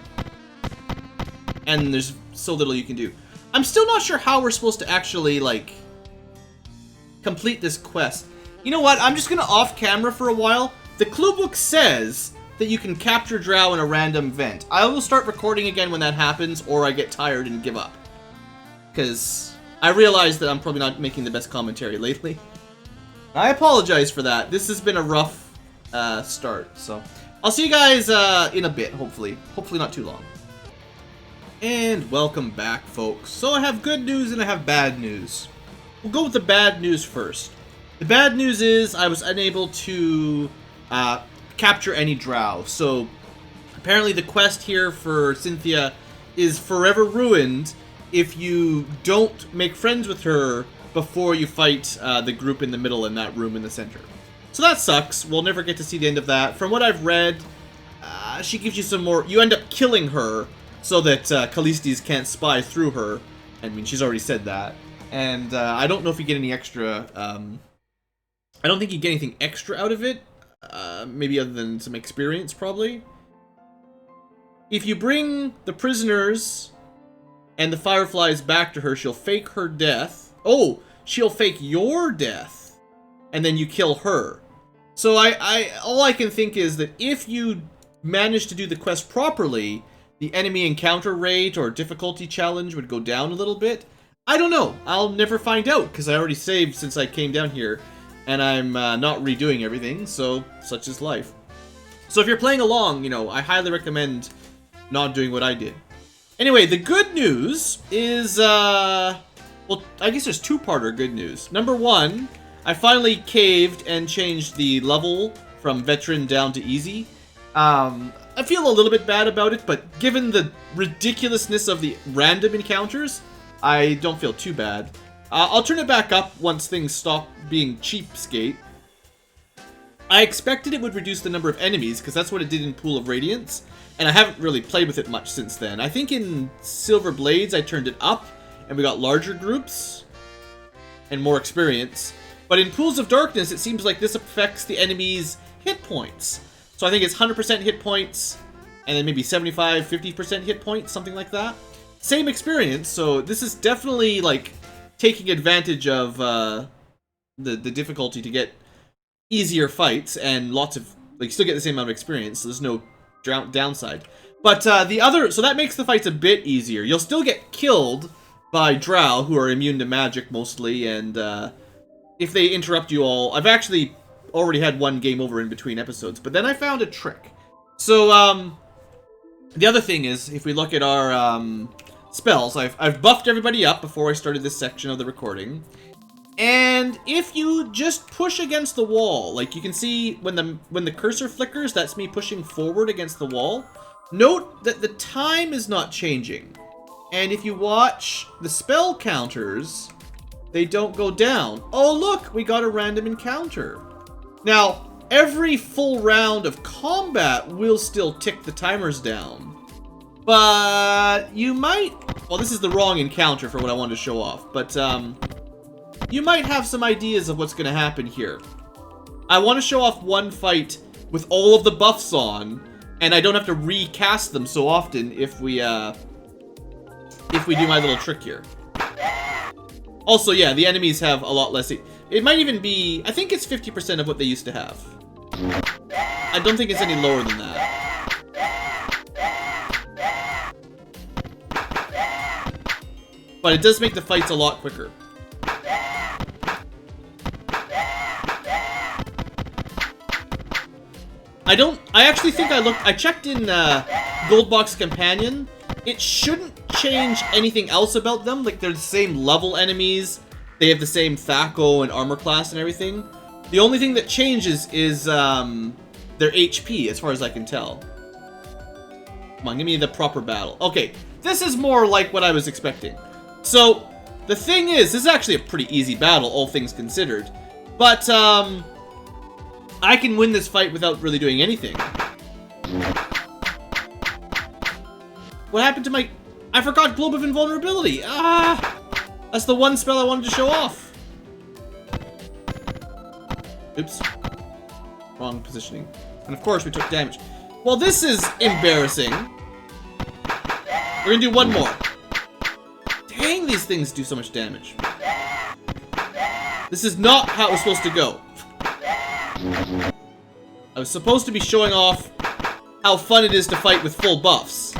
And there's so little you can do. I'm still not sure how we're supposed to actually, like, complete this quest. You know what? I'm just gonna off camera for a while. The clue book says that you can capture Drow in a random event. I will start recording again when that happens, or I get tired and give up. Because I realize that I'm probably not making the best commentary lately. I apologize for that. This has been a rough start, so I'll see you guys in a bit, hopefully. Hopefully not too long. And welcome back, folks. So I have good news and I have bad news. We'll go with the bad news first. The bad news is I was unable to capture any Drow. So apparently the quest here for Cynthia is forever ruined if you don't make friends with her before you fight the group in the middle in that room in the center. So that sucks. We'll never get to see the end of that. From what I've read, she gives you some more... You end up killing her so that Callistes can't spy through her. I mean, she's already said that. And I don't know if you get any extra... I don't think you get anything extra out of it. Maybe other than some experience, probably. If you bring the prisoners and the fireflies back to her, she'll fake her death. Oh, she'll fake your death, and then you kill her. So all I can think is that if you manage to do the quest properly, the enemy encounter rate or difficulty challenge would go down a little bit. I don't know. I'll never find out, because I already saved since I came down here, and I'm not redoing everything, so such is life. So if you're playing along, you know, I highly recommend not doing what I did. Anyway, the good news is, Well, I guess there's two-parter good news. Number one, I finally caved and changed the level from veteran down to easy. I feel a little bit bad about it, but given the ridiculousness of the random encounters, I don't feel too bad. I'll turn it back up once things stop being cheapskate. I expected it would reduce the number of enemies, because that's what it did in Pool of Radiance, and I haven't really played with it much since then. I think in Silver Blades I turned it up, and we got larger groups and more experience. But in Pools of Darkness, it seems like this affects the enemy's hit points. So I think it's 100% hit points, and then maybe 75, 50% hit points, something like that. Same experience, so this is definitely, like, taking advantage of the difficulty to get easier fights, and lots of, like, you still get the same amount of experience, so there's no downside. But the other, so that makes the fights a bit easier. You'll still get killed by Drow, who are immune to magic mostly, and if they interrupt you all, I've actually already had one game over in between episodes, but then I found a trick. So, the other thing is, if we look at our spells, I've buffed everybody up before I started this section of the recording, and if you just push against the wall, like you can see when the cursor flickers, that's me pushing forward against the wall. Note that the time is not changing. And if you watch the spell counters, they don't go down. Oh look, we got a random encounter. Now, every full round of combat will still tick the timers down. But you might, well, this is the wrong encounter for what I wanted to show off, but you might have some ideas of what's going to happen here. I want to show off one fight with all of the buffs on, and I don't have to recast them so often if we do my little trick here. Also, yeah, the enemies have a lot less. It might even be, I think it's 50% of what they used to have. I don't think it's any lower than that. But it does make the fights a lot quicker. I actually think I checked in Goldbox Companion. It shouldn't change anything else about them. Like, they're the same level enemies. They have the same THAC0 and armor class and everything. The only thing that changes is their HP, as far as I can tell. Come on, give me the proper battle. Okay, this is more like what I was expecting. So, the thing is, this is actually a pretty easy battle, all things considered. But, I can win this fight without really doing anything. What happened to my... I forgot Globe of Invulnerability! Ah! That's the one spell I wanted to show off. Oops. Wrong positioning. And of course we took damage. Well, this is embarrassing. We're gonna do one more. Dang, these things do so much damage. This is not how it was supposed to go. I was supposed to be showing off how fun it is to fight with full buffs.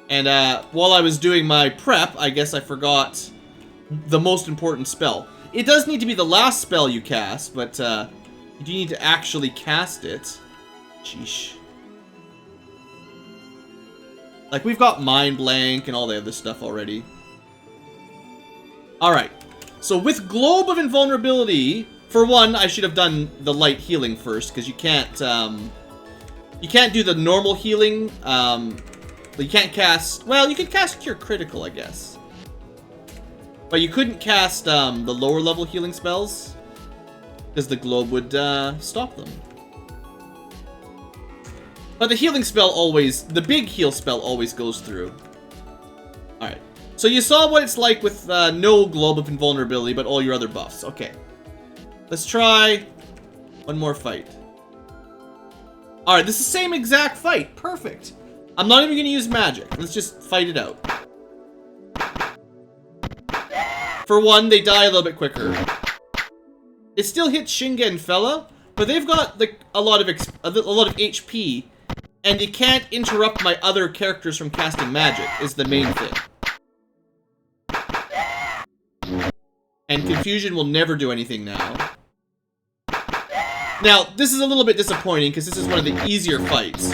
And while I was doing my prep, I guess I forgot the most important spell. It does need to be the last spell you cast, but you do need to actually cast it. Sheesh. Like, we've got Mind Blank and all the other stuff already. Alright. So with Globe of Invulnerability, for one, I should have done the light healing first, because you can't do the normal healing. You can't cast, well, you can cast Cure Critical, I guess. But you couldn't cast the lower level healing spells, because the globe would stop them. But the healing spell always, the big heal spell always goes through. Alright. So you saw what it's like with no Globe of Invulnerability, but all your other buffs. Okay. Let's try one more fight. Alright, this is the same exact fight. Perfect. I'm not even going to use magic. Let's just fight it out. For one, they die a little bit quicker. It still hits Shinga and Fella, but they've got like a lot of HP, and you can't interrupt my other characters from casting magic, is the main thing. And Confusion will never do anything now. Now, this is a little bit disappointing, because this is one of the easier fights.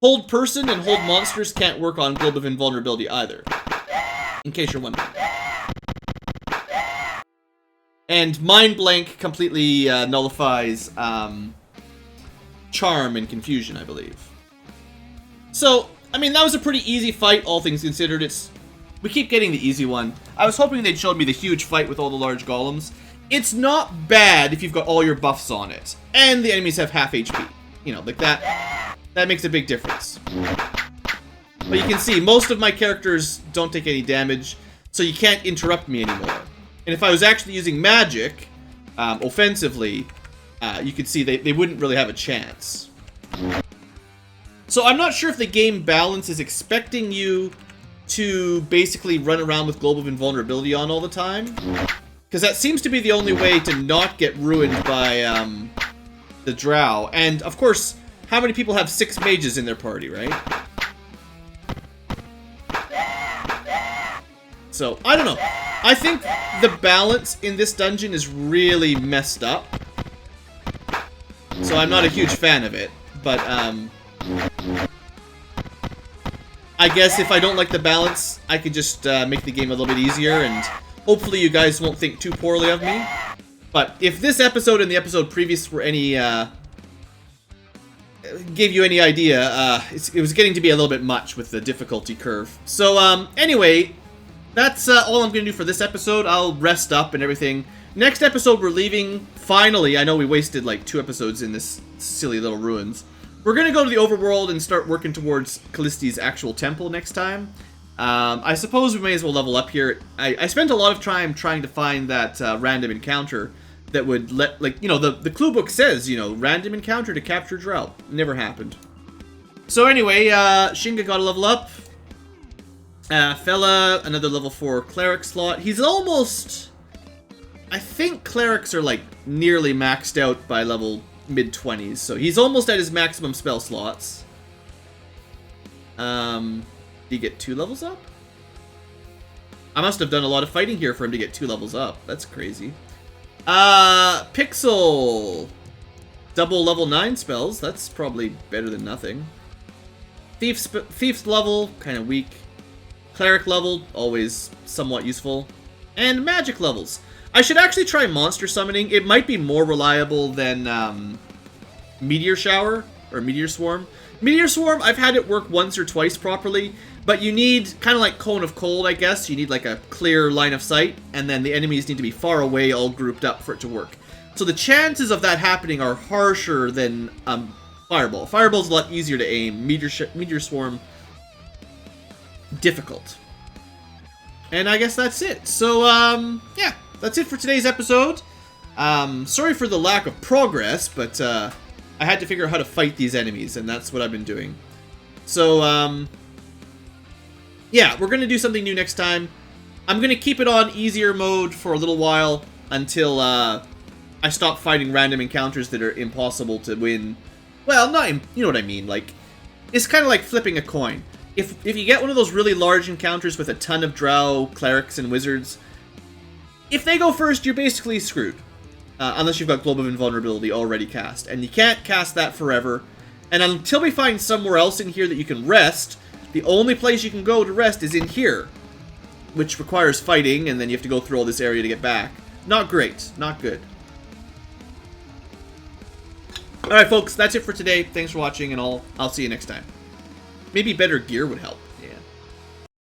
Hold Person and Hold Monsters can't work on Globe of Invulnerability either. In case you're wondering. And Mind Blank completely nullifies Charm and Confusion, I believe. So, I mean, that was a pretty easy fight, all things considered. We keep getting the easy one. I was hoping they'd showed me the huge fight with all the large golems. It's not bad if you've got all your buffs on it. And the enemies have half HP. You know, like that. That makes a big difference. But you can see, most of my characters don't take any damage, so you can't interrupt me anymore. And if I was actually using magic, offensively, you could see they wouldn't really have a chance. So I'm not sure if the game balance is expecting you to basically run around with Globe of Invulnerability on all the time. Because that seems to be the only way to not get ruined by the Drow. And, of course, how many people have 6 mages in their party, right? So, I don't know. I think the balance in this dungeon is really messed up. So I'm not a huge fan of it. But, I guess if I don't like the balance, I could just make the game a little bit easier, and hopefully you guys won't think too poorly of me. But if this episode and the episode previous were any, gave you any idea, it was getting to be a little bit much with the difficulty curve. So, anyway, that's all I'm going to do for this episode. I'll rest up and everything. Next episode, we're leaving, finally. I know we wasted like 2 episodes in this silly little ruins. We're going to go to the overworld and start working towards Calliste's actual temple next time. I suppose we may as well level up here. I spent a lot of time trying to find that random encounter that would let, like, you know, the clue book says, you know, random encounter to capture Drow. Never happened. So anyway, Shinga got a level up. Fella, another level 4 cleric slot. He's almost... I think clerics are, like, nearly maxed out by level mid-20s. So he's almost at his maximum spell slots. Did he get 2 levels up? I must have done a lot of fighting here for him to get 2 levels up. That's crazy. Pixel. Double level 9 spells. That's probably better than nothing. Thief's level, kind of weak. Cleric level, always somewhat useful. And magic levels. I should actually try monster summoning. It might be more reliable than Meteor Shower or Meteor Swarm. Meteor Swarm, I've had it work once or twice properly, but you need, kind of like Cone of Cold, I guess, you need like a clear line of sight, and then the enemies need to be far away, all grouped up for it to work. So the chances of that happening are harsher than Fireball. Fireball's a lot easier to aim. Meteor Swarm, difficult. And I guess that's it. So, yeah. That's it for today's episode. Sorry for the lack of progress, but I had to figure out how to fight these enemies, and that's what I've been doing. So, yeah, we're going to do something new next time. I'm going to keep it on easier mode for a little while until I stop fighting random encounters that are impossible to win. Well, you know what I mean. Like, it's kind of like flipping a coin. If you get one of those really large encounters with a ton of Drow, clerics, and wizards, if they go first, you're basically screwed. Unless you've got Globe of Invulnerability already cast. And you can't cast that forever. And until we find somewhere else in here that you can rest, the only place you can go to rest is in here. Which requires fighting, and then you have to go through all this area to get back. Not great. Not good. Alright, folks. That's it for today. Thanks for watching, and I'll see you next time. Maybe better gear would help.